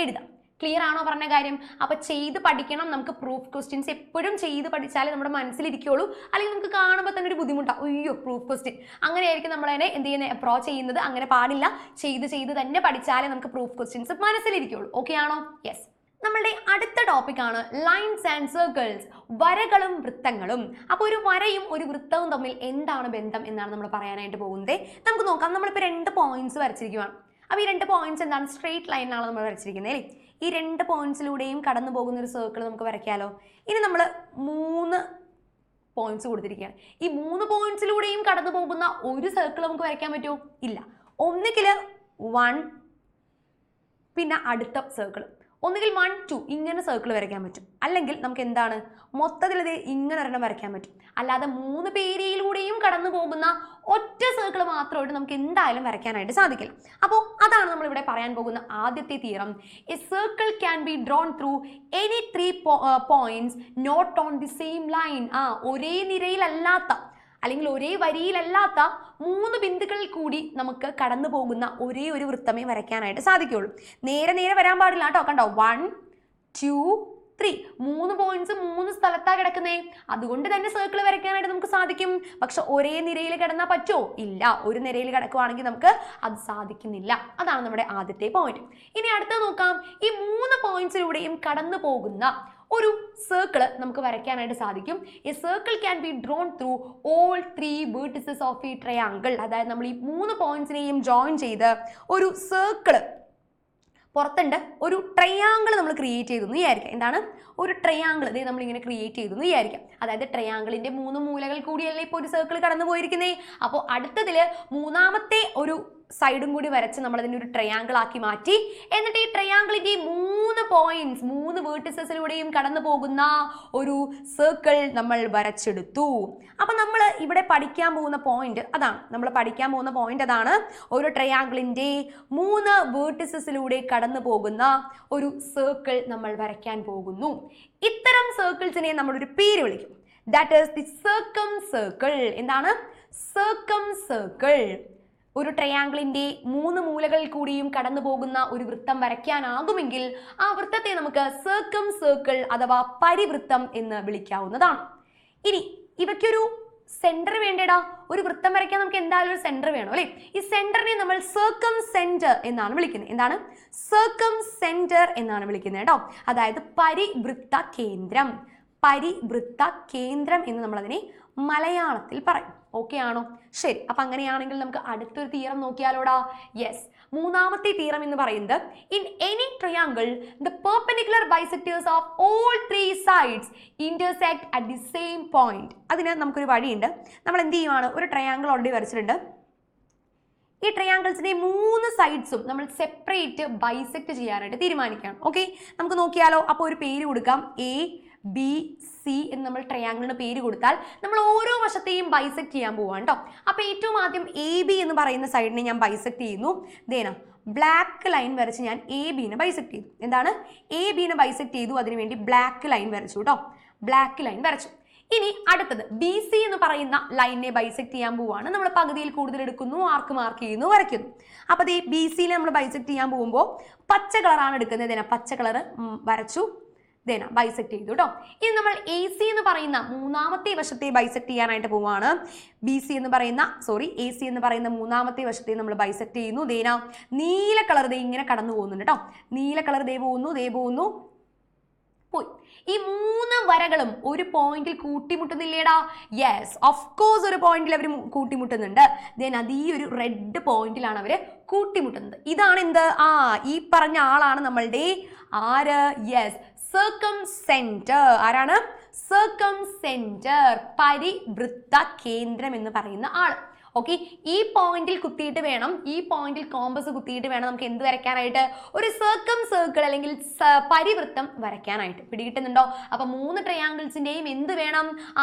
എഴുതാം. ക്ലിയർ ആണോ പറഞ്ഞ കാര്യം? അപ്പൊ ചെയ്ത് പഠിക്കണം. നമുക്ക് പ്രൂഫ് ക്വസ്റ്റ്യൻസ് എപ്പോഴും ചെയ്ത് പഠിച്ചാലേ നമ്മുടെ മനസ്സിലിരിക്കുള്ളൂ. അല്ലെങ്കിൽ നമുക്ക് കാണുമ്പോൾ തന്നെ ഒരു ബുദ്ധിമുട്ടാണ്. അയ്യോ പ്രൂഫ് ക്വസ്റ്റ്യൻ, അങ്ങനെയായിരിക്കും നമ്മൾ അതിനെ എന്ത് ചെയ്യുന്നത്? അപ്രോച്ച് ചെയ്യുന്നത്. അങ്ങനെ പാടില്ല. ചെയ്ത് തന്നെ പഠിച്ചാലേ നമുക്ക് പ്രൂഫ് ക്വസ്റ്റ്യൻസ് മനസ്സിലിരിക്കുള്ളൂ. ഓക്കെ ആണോ? യെസ്. നമ്മളുടെ അടുത്ത ടോപ്പിക്കാണ് ലൈൻസ് ആൻഡ് സർക്കിൾസ്, വരകളും വൃത്തങ്ങളും. അപ്പോൾ ഒരു വരയും ഒരു വൃത്തവും തമ്മിൽ എന്താണ് ബന്ധം എന്നാണ് നമ്മൾ പറയാനായിട്ട് പോകുന്നത്. നമുക്ക് നോക്കാം. നമ്മളിപ്പോൾ രണ്ട് പോയിന്റ്സ് വരച്ചിരിക്കുകയാണ്. അപ്പോൾ ഈ രണ്ട് പോയിന്റ്സ് എന്താണ്? സ്ട്രെയിറ്റ് ലൈനിലാണ് നമ്മൾ വരച്ചിരിക്കുന്നത് അല്ലേ. ഈ രണ്ട് പോയിന്റ്സിലൂടെയും കടന്നു പോകുന്ന ഒരു സർക്കിൾ നമുക്ക് വരയ്ക്കാമല്ലോ. ഇനി നമ്മൾ 3 പോയിന്റ്സ് കൊടുത്തിരിക്കുകയാണ്. ഈ 3 പോയിന്റ്സിലൂടെയും കടന്നു പോകുന്ന ഒരു സർക്കിൾ നമുക്ക് വരയ്ക്കാൻ പറ്റുമോ? ഇല്ല. ഒന്നുകിൽ 1 പിന്നെ അടുത്ത സർക്കിൾ, ഒന്നുകിൽ 1 2 ഇങ്ങനെ സർക്കിൾ വരയ്ക്കാൻ പറ്റും. അല്ലെങ്കിൽ നമുക്ക് എന്താണ്? മൊത്തത്തിൽ ഇത് ഇങ്ങനെ ഒരെണ്ണം വരയ്ക്കാൻ പറ്റും. അല്ലാതെ 3 പേരിലൂടെയും കടന്നു പോകുന്ന ഒറ്റ സർക്കിൾ മാത്രമായിട്ട് നമുക്ക് എന്തായാലും വരയ്ക്കാനായിട്ട് സാധിക്കില്ല. അപ്പോൾ അതാണ് നമ്മൾ ഇവിടെ പറയാൻ പോകുന്ന ആദ്യത്തെ theorem. A circle can be drone through any 3 points not on the same line. ഒരേ നിരയിലല്ലാത്ത അല്ലെങ്കിൽ ഒരേ വരിയിലല്ലാത്ത 3 ബിന്ദുക്കളിൽ കൂടി നമുക്ക് കടന്നു പോകുന്ന ഒരേ ഒരു വൃത്തമേ വരയ്ക്കാനായിട്ട് സാധിക്കുകയുള്ളൂ. നേരെ വരാൻ പാടില്ല കേട്ടോ. കണ്ടോ, 1 2 3 3 പോയിന്റ്സ് 3 സ്ഥലത്താണ് കിടക്കുന്നേ. അതുകൊണ്ട് തന്നെ സർക്കിൾ വരയ്ക്കാനായിട്ട് നമുക്ക് സാധിക്കും. പക്ഷെ ഒരേ നിരയിൽ കിടന്നാൽ പറ്റുമോ? ഇല്ല. ഒരു നിരയിൽ കിടക്കുവാണെങ്കിൽ നമുക്ക് അത് സാധിക്കുന്നില്ല. അതാണ് നമ്മുടെ ആദ്യത്തെ പോയിന്റ്. ഇനി അടുത്തത് നോക്കാം. ഈ 3 പോയിന്റ്സിലൂടെയും കടന്നു പോകുന്ന ഒരു സർക്കിൾ നമുക്ക് വരയ്ക്കാനായിട്ട് സാധിക്കും. A circle can be drone through all 3 vertices of A triangle. അതായത് നമ്മൾ ഈ 3 പോയിന്റ്സിനെയും ജോയിൻ ചെയ്ത് ഒരു സർക്കിൾ പുറത്തുണ്ട് ഒരു ട്രയാങ്കിൾ നമ്മൾ ക്രിയേറ്റ് ചെയ്തു എന്ന് വിചാരിക്കാം. എന്താണ്? ഒരു ട്രയാങ്കിൾ ഇതേ നമ്മളിങ്ങനെ ക്രിയേറ്റ് ചെയ്തു എന്ന് വിചാരിക്കാം. അതായത് ട്രയാങ്കിളിന്റെ 3 മൂലകൾ കൂടിയല്ലേ ഇപ്പോൾ ഒരു സർക്കിൾ കടന്നു പോയിരിക്കുന്നേ. അപ്പോൾ അടുത്തതിൽ മൂന്നാമത്തെ ഒരു സൈഡും കൂടി വരച്ച് നമ്മൾ അതിനെ ഒരു ട്രയാങ്കിൾ ആക്കി മാറ്റി. എന്നിട്ട് ഈ ട്രയാങ്കിളിന്റെ 3 പോയിന്റ്സ് 3 വേർട്ടിസസിലൂടെയും കടന്നു പോകുന്ന ഒരു സർക്കിൾ നമ്മൾ വരച്ചെടുത്തു. അപ്പൊ നമ്മൾ ഇവിടെ പഠിക്കാൻ പോകുന്ന പോയിന്റ് അതാണ്. ഒരു ട്രയാങ്കിളിന്റെ 3 വേർട്ടിസസിലൂടെ കടന്നു പോകുന്ന ഒരു സർക്കിൾ നമ്മൾ വരയ്ക്കാൻ പോകുന്നു. ഇത്തരം സർക്കിൾസിനെ നമ്മൾ ഒരു പേര് വിളിക്കും. That is the circumcircle. എന്താണ്? Circumcircle. ഒരു ട്രയാങ്കിളിന്റെ 3 മൂലകളിൽ കൂടിയും കടന്നു പോകുന്ന ഒരു വൃത്തം വരയ്ക്കാനാകുമെങ്കിൽ ആ വൃത്തത്തെ നമുക്ക് സർക്കം സർക്കിൾ അഥവാ പരിവൃത്തം എന്ന് വിളിക്കാവുന്നതാണ്. ഇനി ഇവയ്ക്കൊരു സെന്റർ വേണ്ടടാ. ഒരു വൃത്തം വരയ്ക്കാൻ നമുക്ക് എന്തായാലും ഒരു സെന്റർ വേണം അല്ലെ. ഈ സെന്ററിനെ നമ്മൾ സർക്കം സെന്റർ എന്നാണ് വിളിക്കുന്നത്. എന്താണ്? സർക്കം സെന്റർ എന്നാണ് വിളിക്കുന്നത് കേട്ടോ. അതായത് പരിവൃത്ത കേന്ദ്രം. പരിവൃത്ത കേന്ദ്രം എന്ന് നമ്മൾ അതിനെ മലയാളത്തിൽ പറയും. ഓക്കെ ആണോ? ശരി. അപ്പൊ അങ്ങനെയാണെങ്കിൽ നമുക്ക് അടുത്തൊരു തിയറം നോക്കിയാലോടാ. യെസ്, മൂന്നാമത്തെ തിയറം എന്ന് പറയുന്നത് in any triangle the perpendicular bisectors of all 3 sides intersect at the same point. അതിന് നമുക്കൊരു വഴിയുണ്ട്. നമ്മൾ എന്ത് ചെയ്യുവാണ്, ഒരു ട്രയാങ്കിൾ ഓൾറെഡി വരച്ചിട്ടുണ്ട്. ഈ ട്രയാങ്കിൾസിന്റെ 3 സൈഡ്സും നമ്മൾ സെപ്പറേറ്റ് ബൈസെക്ട് ചെയ്യാനായിട്ട് തീരുമാനിക്കുകയാണ്. ഓക്കെ, നമുക്ക് നോക്കിയാലോ. അപ്പോൾ ഒരു പേര് കൊടുക്കാം. എ ബി സി എന്ന് നമ്മൾ ട്രയാങ്കിളിന് പേര് കൊടുത്താൽ നമ്മൾ ഓരോ വശത്തെയും ബൈസെക്ട് ചെയ്യാൻ പോവാണ് കേട്ടോ. അപ്പൊ ഏറ്റവും ആദ്യം എ ബി എന്ന് പറയുന്ന സൈഡിനെ ഞാൻ ബൈസെക്ട് ചെയ്യുന്നു. ദേന ബ്ലാക്ക് ലൈൻ വരച്ച് ഞാൻ എ ബിനെ ബൈസെക്ട് ചെയ്തു. എന്താണ്? എ ബിനെ ബൈസെക്ട് ചെയ്തു. അതിനുവേണ്ടി ബ്ലാക്ക് ലൈൻ വരച്ചു കേട്ടോ. ബ്ലാക്ക് ലൈൻ വരച്ചു. ഇനി അടുത്തത് ബി സി എന്ന് പറയുന്ന ലൈനിനെ ബൈസെക്ട് ചെയ്യാൻ പോവാണ്. നമ്മൾ പകുതിയിൽ കൂടുതൽ എടുക്കുന്നു, ആർക്ക് മാർക്ക് ചെയ്യുന്നു, വരയ്ക്കുന്നു. അപ്പൊ ഈ ബി സിനെ നമ്മൾ ബൈസെക്ട് ചെയ്യാൻ പോകുമ്പോൾ പച്ച കളറാണ് എടുക്കുന്നത്. പച്ച കളർ വരച്ചു, ബൈസെക്ട് ചെയ്തു കേട്ടോ. ഇനി നമ്മൾ എ സി എന്ന് പറയുന്ന മൂന്നാമത്തെ വശത്തെ ബൈസെക്ട് ചെയ്യാനായിട്ട് പോവാണ്. എ സി എന്ന് പറയുന്ന മൂന്നാമത്തെ വശത്തെ നമ്മൾ ബൈസെക്ട് ചെയ്യുന്നു. നീല കളർ ഇങ്ങനെ കടന്നു പോകുന്നുണ്ട് കേട്ടോ. നീല കളർ പോകുന്നു പോയി. ഈ 3 വരകളും ഒരു പോയിന്റിൽ കൂട്ടിമുട്ടുന്നില്ലേടാ? യെസ്, ഓഫ് കോഴ്സ് ഒരു പോയിന്റിൽ അവർ കൂട്ടിമുട്ടുന്നുണ്ട്. അത് ഈ ഒരു റെഡ് പോയിന്റിലാണ് അവര് കൂട്ടിമുട്ടുന്നത്. ഇതാണ് എന്ത്? ഈ പറഞ്ഞ ആളാണ് നമ്മളുടെ ആര്? Yes, circumcentre. ആരാണ്? സർക്കം സെന്റർ, പരിവൃത്ത കേന്ദ്രം എന്ന് പറയുന്ന ആള്. ഓക്കെ, ഈ പോയിന്റിൽ കുത്തിയിട്ട് വേണം, ഈ പോയിന്റിൽ കോമ്പസ് കുത്തിയിട്ട് വേണം നമുക്ക് എന്ത് വരയ്ക്കാനായിട്ട്? ഒരു സർക്കം സർക്കിൾ അല്ലെങ്കിൽ പരിവൃത്തം വരയ്ക്കാനായിട്ട്. പിടികിട്ടുന്നുണ്ടോ? അപ്പൊ 3 ട്രയാങ്കിൾസിന്റെയും എന്ത് വേണം?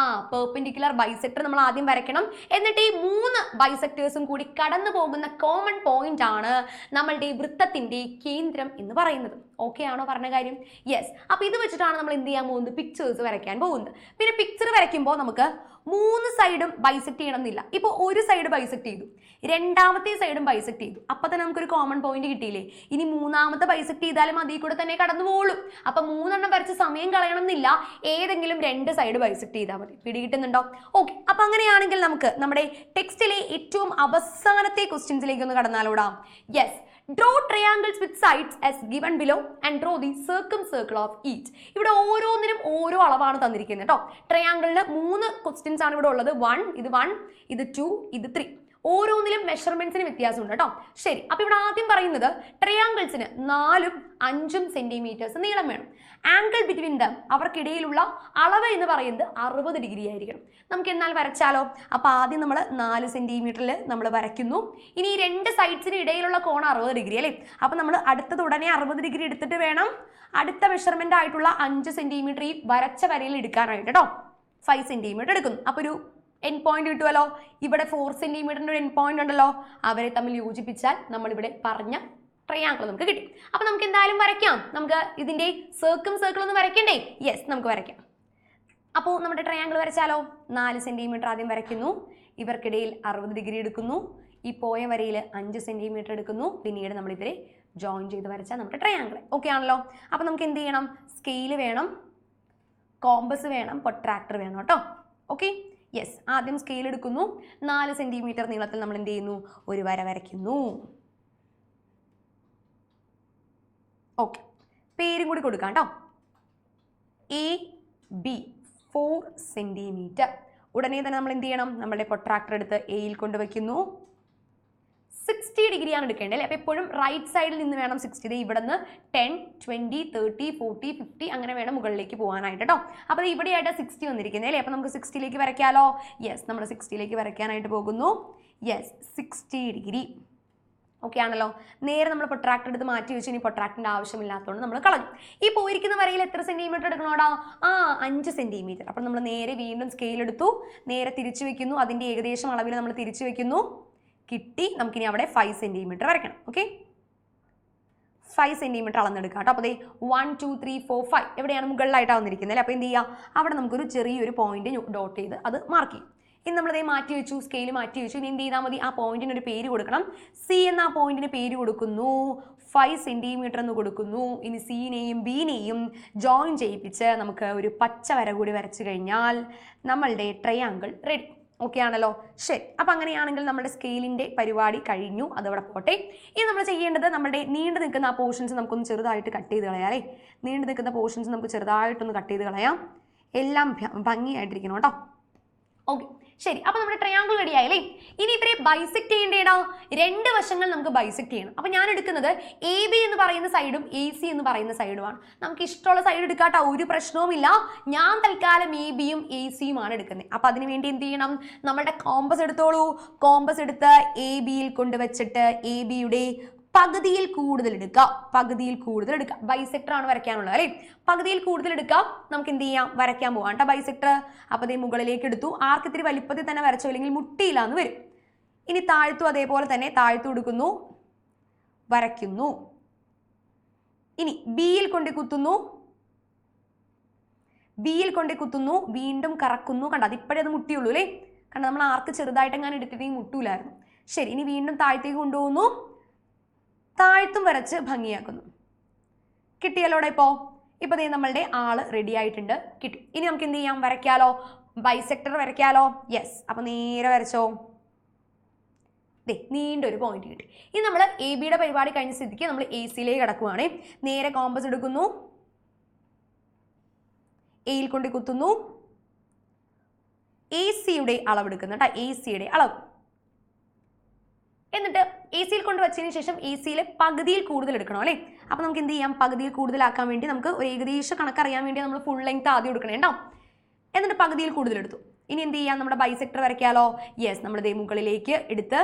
പെർപെൻഡിക്കുലർ ബൈസെക്ടർ നമ്മൾ ആദ്യം വരയ്ക്കണം. എന്നിട്ട് ഈ 3 ബൈസെക്ടേഴ്സും കൂടി കടന്നു പോകുന്ന കോമൺ പോയിന്റ് ആണ് നമ്മളുടെ വൃത്തത്തിന്റെ കേന്ദ്രം എന്ന് പറയുന്നത്. ഓക്കെ ആണോ പറഞ്ഞ കാര്യം? യെസ്. അപ്പൊ ഇത് വെച്ചിട്ടാണ് നമ്മൾ എന്ത് ചെയ്യാൻ പോകുന്നത്? പിക്ചേഴ്സ് വരയ്ക്കാൻ പോകുന്നത്. പിന്നെ പിക്ചർ വരയ്ക്കുമ്പോൾ നമുക്ക് 3 സൈഡും ബൈസെക്ട് ചെയ്യണം എന്നില്ല. ഇപ്പൊ ഒരു സൈഡ് ബൈസെക്ട് ചെയ്തു, രണ്ടാമത്തെ സൈഡും ബൈസെക്ട് ചെയ്തു. അപ്പൊ തന്നെ നമുക്കൊരു കോമൺ പോയിന്റ് കിട്ടിയില്ലേ? ഇനി മൂന്നാമത്തെ ബൈസെക്ട് ചെയ്താലും അതിൽ കൂടെ തന്നെ കടന്നു പോകുള്ളൂ. അപ്പൊ 3 എണ്ണം വരച്ച് സമയം കളയണം എന്നില്ല. ഏതെങ്കിലും 2 സൈഡ് ബൈസെക്ട് ചെയ്താൽ മതി. പിടികിട്ടുന്നുണ്ടോ? ഓക്കെ, അപ്പൊ അങ്ങനെയാണെങ്കിൽ നമുക്ക് നമ്മുടെ ടെക്സ്റ്റിലെ ഏറ്റവും അവസാനത്തെ ക്വസ്റ്റ്യൻസിലേക്ക് ഒന്ന് കടന്നാലോടാം. Yes, draw triangles with sides as given below and draw the circumcircle of each. ഇവിടെ ഓരോന്നിനും ഓരോ അളവാണ് തന്നിരിക്കുന്നത് കേട്ടോ. ട്രയാങ്കിളിന് 3 ക്വസ്റ്റ്യൻസ് ആണ് ഇവിടെ ഉള്ളത്. 1, ഇത് 1, ഇത് 2, ഇത് 3. ഓരോന്നിലും മെഷർമെന്റ്സിന് വ്യത്യാസമുണ്ട് കേട്ടോ. ശരി, അപ്പൊ ഇവിടെ ആദ്യം പറയുന്നത് ട്രയാങ്കിൾസിന് 4ഉം 5ഉം സെന്റിമീറ്റേഴ്സ് നീളം വേണം. ആംഗിൾ ബിറ്റ്വീൻ ദം, അവർക്കിടയിലുള്ള അളവ് എന്ന് പറയുന്നത് 60 ഡിഗ്രി ആയിരിക്കണം. നമുക്ക് എന്നാൽ വരച്ചാലോ? അപ്പൊ ആദ്യം നമ്മൾ 4 സെന്റിമീറ്ററിൽ നമ്മൾ വരയ്ക്കുന്നു. ഇനി ഈ 2 സൈഡ്സിന് ഇടയിലുള്ള കോൺ 60 ഡിഗ്രി അല്ലേ? അപ്പൊ നമ്മൾ അടുത്തത് ഉടനെ 60 ഡിഗ്രി എടുത്തിട്ട് വേണം അടുത്ത മെഷർമെന്റ് ആയിട്ടുള്ള 5 സെന്റിമീറ്റർ ഈ വരച്ച വരയിൽ എടുക്കാനായിട്ട് കേട്ടോ. 5 സെന്റിമീറ്റർ എടുക്കുന്നു. അപ്പൊ ഒരു എൻ പോയിന്റ് കിട്ടുമല്ലോ. ഇവിടെ 4 സെന്റിമീറ്ററിന്റെ ഒരു എൻ പോയിന്റ് ഉണ്ടല്ലോ. അവരെ തമ്മിൽ യോജിപ്പിച്ചാൽ നമ്മൾ ഇവിടെ പറഞ്ഞ ട്രയാങ്കിൾ നമുക്ക് കിട്ടി. അപ്പൊ നമുക്ക് എന്തായാലും വരയ്ക്കാം. നമുക്ക് ഇതിന്റെ സർക്കിൾ ഒന്ന് വരയ്ക്കണ്ടേ? യെസ്, നമുക്ക് വരയ്ക്കാം. അപ്പോൾ നമ്മുടെ ട്രയാങ്കിൾ വരച്ചാലോ? 4 സെന്റിമീറ്റർ ആദ്യം വരയ്ക്കുന്നു. ഇവർക്കിടയിൽ 60 ഡിഗ്രി എടുക്കുന്നു. ഈ പോയ വരയിൽ 5 സെന്റിമീറ്റർ എടുക്കുന്നു. പിന്നീട് നമ്മൾ ഇവരെ ജോയിൻ ചെയ്ത് വരച്ചാൽ നമ്മുടെ ട്രയാങ്കിൾ ഓക്കെ ആണല്ലോ. അപ്പൊ നമുക്ക് എന്ത് ചെയ്യണം? സ്കെയിൽ വേണം, കോമ്പസ് വേണം, പ്രൊട്രാക്ടർ വേണം കേട്ടോ. ഓക്കെ, യെസ്, ആദ്യം സ്കെയിൽ എടുക്കുന്നു. 4 സെന്റിമീറ്റർ നീളത്തിൽ നമ്മൾ എന്ത് ചെയ്യുന്നു? ഒരു വര വരയ്ക്കുന്നു. ഓക്കെ, പേരും കൂടി കൊടുക്കാം കേട്ടോ. A B 4 centimetre. ഉടനെ തന്നെ നമ്മൾ എന്ത് ചെയ്യണം? നമ്മളുടെ പ്രൊട്രാക്ടർ എടുത്ത് എയിൽ കൊണ്ടുവയ്ക്കുന്നു. 60 ഡിഗ്രിയാണ് എടുക്കേണ്ടത് അല്ലേ? അപ്പോൾ എപ്പോഴും റൈറ്റ് സൈഡിൽ നിന്ന് വേണം 60. ഇവിടെ നിന്ന് 10, 20, 30, 40, 50 അങ്ങനെ വേണം മുകളിലേക്ക് പോകാനായിട്ട് കേട്ടോ. അപ്പോൾ ഇവിടെയായിട്ട് 60 വന്നിരിക്കുന്നത് അല്ലേ? അപ്പോൾ നമുക്ക് 60ലേക്ക് വരയ്ക്കാമല്ലോ. യെസ്, നമ്മൾ 60ലേക്ക് വരയ്ക്കാനായിട്ട് പോകുന്നു. Yes, 60 degree. ഓക്കെ ആണല്ലോ. നേരെ നമ്മൾ പ്രൊട്രാക്ടർ എടുത്ത് മാറ്റി വെച്ച് ഇനി പ്രൊട്രാക്ടറിന്റെ ആവശ്യമില്ലാത്തതുകൊണ്ട് നമ്മൾ കളഞ്ഞു. ഈ പോയിരിക്കുന്ന വരയിൽ എത്ര സെന്റിമീറ്റർ എടുക്കണോടാ? 5 സെന്റിമീറ്റർ. അപ്പോൾ നമ്മൾ നേരെ വീണ്ടും സ്കെയിൽ എടുത്തു, നേരെ തിരിച്ചു വെക്കുന്നു. അതിന്റെ ഏകദേശം അളവിൽ നമ്മൾ തിരിച്ചു വെക്കുന്നു. കിട്ടി. നമുക്കിനി അവിടെ 5 സെന്റിമീറ്റർ വരയ്ക്കണം. ഓക്കെ, 5 സെന്റിമീറ്റർ അളന്നെടുക്കാം കേട്ടോ. അപ്പോൾ 1, 2, 3, 4, 5 എവിടെയാണ്? മുകളിലായിട്ടാണ് വന്നിരിക്കുന്നത് അല്ലേ? അപ്പോൾ എന്ത് ചെയ്യുക? അവിടെ നമുക്കൊരു ചെറിയൊരു പോയിന്റ് ഡോട്ട് ചെയ്ത് അത് മാർക്ക് ചെയ്യും. ഇനി നമ്മളിതേ മാറ്റി വെച്ചു, സ്കെയിൽ മാറ്റി വെച്ചു. ഇനി എന്ത് ചെയ്താൽ മതി, ആ പോയിന്റിന് ഒരു പേര് കൊടുക്കണം. സി എന്ന ആ പോയിന്റിന് പേര് കൊടുക്കുന്നു, 5 സെന്റിമീറ്റർ എന്ന് കൊടുക്കുന്നു. ഇനി സിനെയും ബിനെയും ജോയിൻ ചെയ്യിപ്പിച്ച് നമുക്ക് ഒരു പച്ച വര കൂടി വരച്ചു കഴിഞ്ഞാൽ നമ്മളുടെ ട്രയാങ്കിൾ റെഡി. ഓക്കെ ആണല്ലോ, ശരി. അപ്പം അങ്ങനെയാണെങ്കിൽ നമ്മുടെ സ്കെയിലിൻ്റെ പരിപാടി കഴിഞ്ഞു, അതവിടെ പോട്ടെ. ഇനി നമ്മൾ ചെയ്യേണ്ടത് നമ്മുടെ നീണ്ടു നിൽക്കുന്ന ആ പോർഷൻസ് നമുക്കൊന്ന് ചെറുതായിട്ട് കട്ട് ചെയ്ത് കളയാം അല്ലേ. നീണ്ടു നിൽക്കുന്ന പോർഷൻസ് നമുക്ക് ചെറുതായിട്ടൊന്ന് കട്ട് ചെയ്ത് കളയാം. എല്ലാം ഭംഗിയായിട്ടിരിക്കണം കേട്ടോ. ഓക്കെ, ശരി. അപ്പോൾ നമ്മുടെ ട്രയാങ്കിൾ റെഡി ആയല്ലേ. ഇനി ഇവരെ ബൈസെക്ട് ചെയ്യേണ്ടേടാ, 2 വശങ്ങൾ നമുക്ക് ബൈസെക്ട് ചെയ്യണം. അപ്പോൾ ഞാൻ എടുക്കുന്നത് എ ബി എന്ന് പറയുന്ന സൈഡും എ സി എന്ന് പറയുന്ന സൈഡുമാണ്. നമുക്ക് ഇഷ്ടമുള്ള സൈഡ് എടുക്കാട്ടോ, ഒരു പ്രശ്നവുമില്ല. ഞാൻ തൽക്കാലം എ ബിയും എ സിയുമാണ് എടുക്കുന്നത്. അപ്പോൾ അതിന് വേണ്ടി എന്ത് ചെയ്യണം, നമ്മുടെ കോമ്പസ് എടുത്തോളൂ. കോമ്പസ് എടുത്ത് എ ബിയിൽ കൊണ്ടുവച്ചിട്ട് എ ബിയുടെ പകുതിയിൽ കൂടുതൽ എടുക്കുക, പകുതിയിൽ കൂടുതൽ എടുക്കുക. ബൈസെക്ടർ ആണ് വരയ്ക്കാനുള്ളത് അല്ലേ. പകുതിയിൽ കൂടുതൽ എടുക്കാം, നമുക്ക് എന്ത് ചെയ്യാം, വരയ്ക്കാൻ പോകാം കേട്ടോ ബൈസെക്ടർ. അപ്പോൾ അതേ മുകളിലേക്ക് എടുത്തു. ആർക്ക് ഇത്തിരി വലിപ്പത്തിൽ തന്നെ വരച്ചോ, അല്ലെങ്കിൽ മുട്ടിയില്ലാന്ന് വരും. ഇനി താഴ്ത്തു, അതേപോലെ തന്നെ താഴ്ത്തു കൊടുക്കുന്നു, വരയ്ക്കുന്നു. ഇനി ബിയിൽ കൊണ്ട് കുത്തുന്നു, ബിയിൽ കൊണ്ട് കുത്തുന്നു, വീണ്ടും കറക്കുന്നു. കണ്ട, അതിപ്പോഴേ അത് മുട്ടിയുള്ളൂ അല്ലേ. കാരണം നമ്മൾ ആർക്ക് ചെറുതായിട്ടെങ്ങാനും എടുത്തിട്ടെങ്കിൽ മുട്ടൂലായിരുന്നു. ശരി, ഇനി വീണ്ടും താഴത്തേക്ക് കൊണ്ടുപോകുന്നു, താഴ്ത്തും വരച്ച് ഭംഗിയാക്കുന്നു. കിട്ടിയല്ലോടെ. ഇപ്പോൾ ദേ നമ്മളുടെ ആള് റെഡി ആയിട്ടുണ്ട്, കിട്ടി. ഇനി നമുക്ക് എന്ത് ചെയ്യാം, വരയ്ക്കാലോ, ബൈസെക്ടർ വരയ്ക്കാലോ. യെസ്, അപ്പോൾ നേരെ വരച്ചോ. ദേ നീണ്ടൊരു പോയിന്റ് കിട്ടി. ഇനി നമ്മൾ എ ബിയുടെ പരിപാടി കഴിഞ്ഞ സ്ഥിതിക്ക് നമ്മൾ എ സിയിലേക്ക് കിടക്കുവാണ്. നേരെ കോമ്പസ് എടുക്കുന്നു, എയിൽ കൊണ്ട് കുത്തുന്നു, എ സിയുടെ അളവെടുക്കുന്നു കേട്ടോ, എ സിയുടെ അളവ്. എന്നിട്ട് എ സിയിൽ കൊണ്ട് വെച്ചതിന് ശേഷം എ സിയിലെ പകുതിയിൽ കൂടുതൽ എടുക്കണം അല്ലേ. അപ്പോൾ നമുക്ക് എന്ത് ചെയ്യാം, പകുതിയിൽ കൂടുതലാക്കാൻ വേണ്ടി നമുക്ക് ഒരു ഏകദേശം കണക്കറിയാൻ വേണ്ടി നമ്മൾ ഫുൾ ലെങ്ത് ആദ്യം എടുക്കണേ കേട്ടോ. എന്നിട്ട് പകുതിയിൽ കൂടുതൽ എടുത്തു. ഇനി എന്ത് ചെയ്യാം, നമ്മുടെ ബൈസെക്ടർ വരയ്ക്കാലോ. യെസ്, നമ്മൾ ദേ മുകളിലേക്ക് എടുത്ത്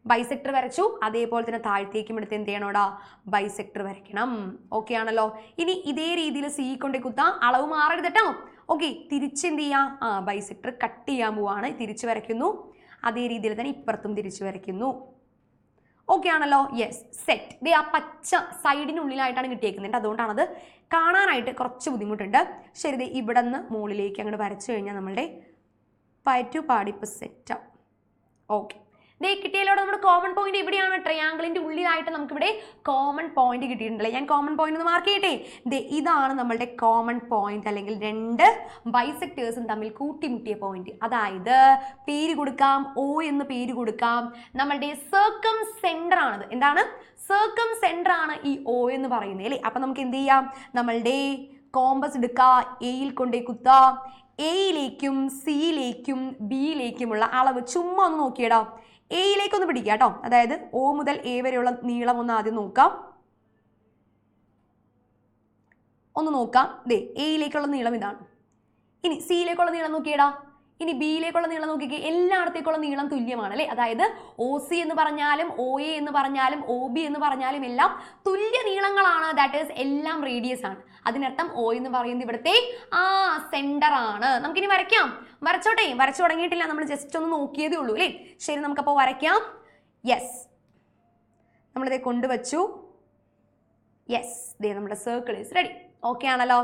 ബൈസെക്ടർ വരച്ചു. അതേപോലെ തന്നെ താഴത്തേക്കും എടുത്ത് എന്ത് ചെയ്യണോടാ, ബൈസെക്ടർ വരയ്ക്കണം. ഓക്കെ ആണല്ലോ. ഇനി ഇതേ രീതിയിൽ സി കൊണ്ട് കുത്താം, അളവ് മാറരുത് കേട്ടോ. ഓക്കെ, തിരിച്ച് എന്ത് ചെയ്യാം, ബൈസെക്ടർ കട്ട് ചെയ്യാൻ പോവാണ്. തിരിച്ച് വരയ്ക്കുന്നു, അതേ രീതിയിൽ തന്നെ ഇപ്പുറത്തും തിരിച്ചു വരയ്ക്കുന്നു. ഓക്കെ ആണല്ലോ, യെസ്, സെറ്റ്. ദേ ആ പച്ച സൈഡിനുള്ളിലായിട്ടാണ് കിട്ടിയേക്കുന്നത്, അതുകൊണ്ടാണത് കാണാനായിട്ട് കുറച്ച് ബുദ്ധിമുട്ടുണ്ട്. ശരി, ദേ ഇവിടെ നിന്ന് മുകളിലേക്ക് അങ്ങോട്ട് വരച്ചു കഴിഞ്ഞാൽ നമ്മളുടെ പറ്റുപാടിപ്പ് സെറ്റാവും. ഓക്കെ, ദേ കിട്ടിയല്ലോടെ നമ്മുടെ കോമൺ പോയിന്റ് എവിടെയാണ്, ട്രയാങ്കിളിന്റെ ഉള്ളിലായിട്ട് നമുക്കിവിടെ കോമൺ പോയിന്റ് കിട്ടിയിട്ടുണ്ടല്ലേ. ഞാൻ കോമൺ പോയിന്റ് ഒന്ന് മാർക്ക് ചെയ്യട്ടെ. ദേ ഇതാണ് നമ്മളുടെ കോമൺ പോയിന്റ്, അല്ലെങ്കിൽ 2 ബൈസെക്ടേഴ്സും തമ്മിൽ കൂട്ടിമുട്ടിയ പോയിന്റ്. അതായത് പേര് കൊടുക്കാം, ഒ എന്ന് പേര് കൊടുക്കാം. നമ്മളുടെ സർക്കം സെന്റർ ആണത്. എന്താണ്, സർക്കം സെന്റർ ആണ് ഈ ഒ എന്ന് പറയുന്നത് അല്ലേ. അപ്പൊ നമുക്ക് എന്ത് ചെയ്യാം, നമ്മളുടെ കോമ്പസ് എടുക്കുക, എയിൽ കൊണ്ടേ കുത്താം. എയിലേക്കും സിയിലേക്കും ബിയിലേക്കുമുള്ള അളവ് ചുമ്മാ ഒന്ന് നോക്കിയടാ. എയിലേക്കൊന്ന് പിടിക്കുക കേട്ടോ. അതായത് ഒ മുതൽ എ വരെയുള്ള നീളം ഒന്ന് ആദ്യം നോക്കാം. ഒന്ന് നോക്കാം, ദേ എയിലേക്കുള്ള നീളം ഇതാണ്. ഇനി സിയിലേക്കുള്ള നീളം നോക്കിയടാ. ഇനി ബിയിലേക്കുള്ള നീളം നോക്കിക്കേ, എല്ലായിടത്തേക്കുള്ള നീളം തുല്യമാണ് അല്ലേ. അതായത് ഒ സി എന്ന് പറഞ്ഞാലും ഒ എ എന്ന് പറഞ്ഞാലും ഒ ബി എന്ന് പറഞ്ഞാലും എല്ലാം തുല്യ നീളങ്ങളാണ്. ദാറ്റ് ഈസ് എല്ലാം റേഡിയസ് ആണ്. അതിനർത്ഥം ഒ എന്ന് പറയുന്നത് ഇവിടുത്തെ സെന്റർ ആണ്. നമുക്കിനി വരയ്ക്കാം. വരച്ചോട്ടെ, വരച്ചു തുടങ്ങിയിട്ടില്ല, നമ്മൾ ജസ്റ്റ് ഒന്ന് നോക്കിയതേ ഉള്ളൂ അല്ലേ. ശരി, നമുക്കപ്പോൾ വരയ്ക്കാം. യെസ്, നമ്മളിതേ കൊണ്ടുവച്ചു. യെസ്, ദേ നമ്മുടെ സർക്കിൾ ഈസ് റെഡി. ഓക്കെ ആണല്ലോ.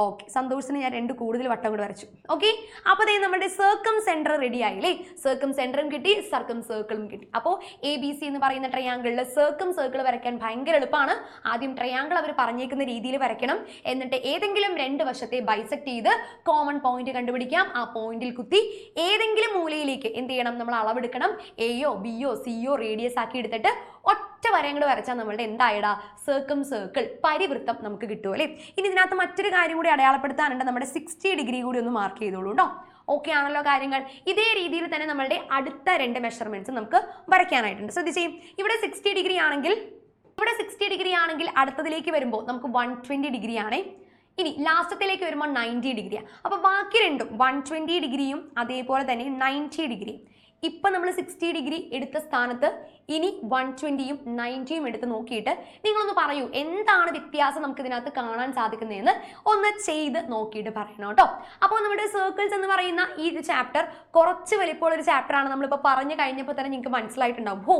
ഓക്കെ, സന്തോഷത്തിന് ഞാൻ 2 കൂടുതൽ വട്ടം കൂടെ വരച്ചു. ഓക്കെ, അപ്പോൾ ദേ നമ്മുടെ സർക്കം സെന്റർ റെഡി ആയില്ലേ. സർക്കം സെന്ററും കിട്ടി, സർക്കം സർക്കിളും കിട്ടി. അപ്പോൾ എ ബി സി എന്ന് പറയുന്ന ട്രയാങ്കിളിൽ സർക്കം സർക്കിൾ വരയ്ക്കാൻ ഭയങ്കര എളുപ്പമാണ്. ആദ്യം ട്രയാങ്കിൾ അവർ പറഞ്ഞേക്കുന്ന രീതിയിൽ വരയ്ക്കണം. എന്നിട്ട് ഏതെങ്കിലും 2 വശത്തെ ബൈസെക്ട് ചെയ്ത് കോമൺ പോയിന്റ് കണ്ടുപിടിക്കാം. ആ പോയിന്റിൽ കുത്തി ഏതെങ്കിലും മൂലയിലേക്ക് എന്ത് ചെയ്യണം, നമ്മൾ അളവെടുക്കണം. എയോ ബിയോ സിയോ റേഡിയസ് ആക്കി എടുത്തിട്ട് ഒറ്റ വരയും കൂടെ വരച്ചാൽ നമ്മളുടെ എന്തായടാ, സർക്കം സർക്കിൾ, പരിവൃത്തം നമുക്ക് കിട്ടും അല്ലേ. ഇനി ഇതിനകത്ത് മറ്റൊരു കാര്യം കൂടി അടയാളപ്പെടുത്താനുണ്ട്. നമ്മുടെ 60 ഡിഗ്രി കൂടി ഒന്ന് മാർക്ക് ചെയ്തോളൂ കേട്ടോ. ഓക്കെ ആണല്ലോ കാര്യങ്ങൾ. ഇതേ രീതിയിൽ തന്നെ നമ്മളുടെ അടുത്ത 2 മെഷർമെന്റ്സ് നമുക്ക് വരയ്ക്കാനായിട്ടുണ്ട്. ശ്രദ്ധിച്ചേ, ഇവിടെ 60 ഡിഗ്രി ആണെങ്കിൽ അടുത്തതിലേക്ക് വരുമ്പോൾ നമുക്ക് 120 ഡിഗ്രി ആണ്. ഇനി ലാസ്റ്റത്തിലേക്ക് വരുമ്പോൾ 90 ഡിഗ്രിയാണ്. അപ്പോൾ ബാക്കി രണ്ടും 120 ഡിഗ്രിയും അതേപോലെ തന്നെ 90 ഡിഗ്രിയും ഇപ്പം നമ്മൾ 60 ഡിഗ്രി എടുത്ത സ്ഥാനത്ത് ഇനി 120യും 90യും എടുത്ത് നോക്കിയിട്ട് നിങ്ങളൊന്ന് പറയൂ എന്താണ് വ്യത്യാസം നമുക്ക് ഇതിനകത്ത് കാണാൻ സാധിക്കുന്നതെന്ന് ഒന്ന് ചെയ്ത് നോക്കിയിട്ട് പറയണം കേട്ടോ. അപ്പോൾ നമ്മുടെ സർക്കിൾസ് എന്ന് പറയുന്ന ഈ ഒരു ചാപ്റ്റർ കുറച്ച് വലിപ്പമുള്ള ഒരു ചാപ്റ്റർ ആണ്. നമ്മളിപ്പോൾ പറഞ്ഞു കഴിഞ്ഞപ്പോൾ തന്നെ നിങ്ങൾക്ക് മനസ്സിലായിട്ടുണ്ടാവും, ഹോ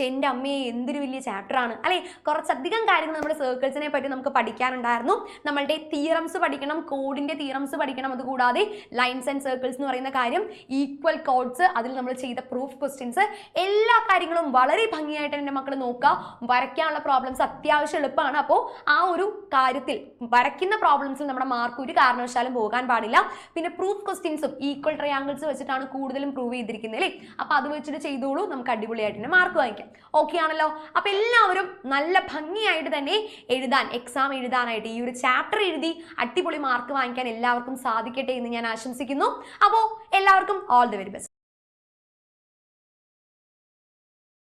എൻ്റെ അമ്മയെ എന്തൊരു വലിയ ചാപ്റ്റർ ആണ് അല്ലേ. കുറച്ചധികം കാര്യങ്ങൾ നമ്മുടെ സർക്കിൾസിനെ പറ്റി നമുക്ക് പഠിക്കാനുണ്ടായിരുന്നു. നമ്മളുടെ തിയറംസ് പഠിക്കണം, കോഡിന്റെ തിയറംസ് പഠിക്കണം, അതുകൂടാതെ ലൈൻസ് ആൻഡ് സർക്കിൾസ് എന്ന് പറയുന്ന കാര്യം, ഈക്വൽ കോഡ്സ്, അതിൽ നമ്മൾ ചെയ്ത പ്രൂഫ് ക്വസ്റ്റ്യൻസ്, എല്ലാ കാര്യങ്ങളും വളരെ ഭംഗിയായിട്ട് എൻ്റെ മക്കൾ നോക്കുക. വരയ്ക്കാനുള്ള പ്രോബ്ലംസ് അത്യാവശ്യം എളുപ്പമാണ്. അപ്പോൾ ആ ഒരു കാര്യത്തിൽ വരയ്ക്കുന്ന പ്രോബ്ലംസിൽ നമ്മുടെ മാർക്ക് ഒരു കാരണവശാലും പോകാൻ പാടില്ല. പിന്നെ പ്രൂഫ് ക്വസ്റ്റ്യൻസും ഈക്വൽ ട്രയാങ്കിൾസ് വെച്ചിട്ടാണ് കൂടുതലും പ്രൂവ് ചെയ്തിരിക്കുന്നത് അല്ലേ. അപ്പോൾ അത് വെച്ചിട്ട് ചെയ്തോളൂ, നമുക്ക് അടിപൊളിയായിട്ട് തന്നെ മാർക്ക് വാങ്ങിക്കാം. ഓക്കെ ആണല്ലോ. അപ്പോൾ എല്ലാവരും നല്ല ഭംഗിയായിട്ട് തന്നെ എക്സാം എഴുതാനായിട്ട് ഈ ഒരു ചാപ്റ്റർ എഴുതി അടിപൊളി മാർക്ക് വാങ്ങിക്കാൻ എല്ലാവർക്കും സാധിക്കട്ടെ എന്ന് ഞാൻ ആശംസിക്കുന്നു. അപ്പോൾ എല്ലാവർക്കും ഓൾ ദി വെരി ബെസ്റ്റ്.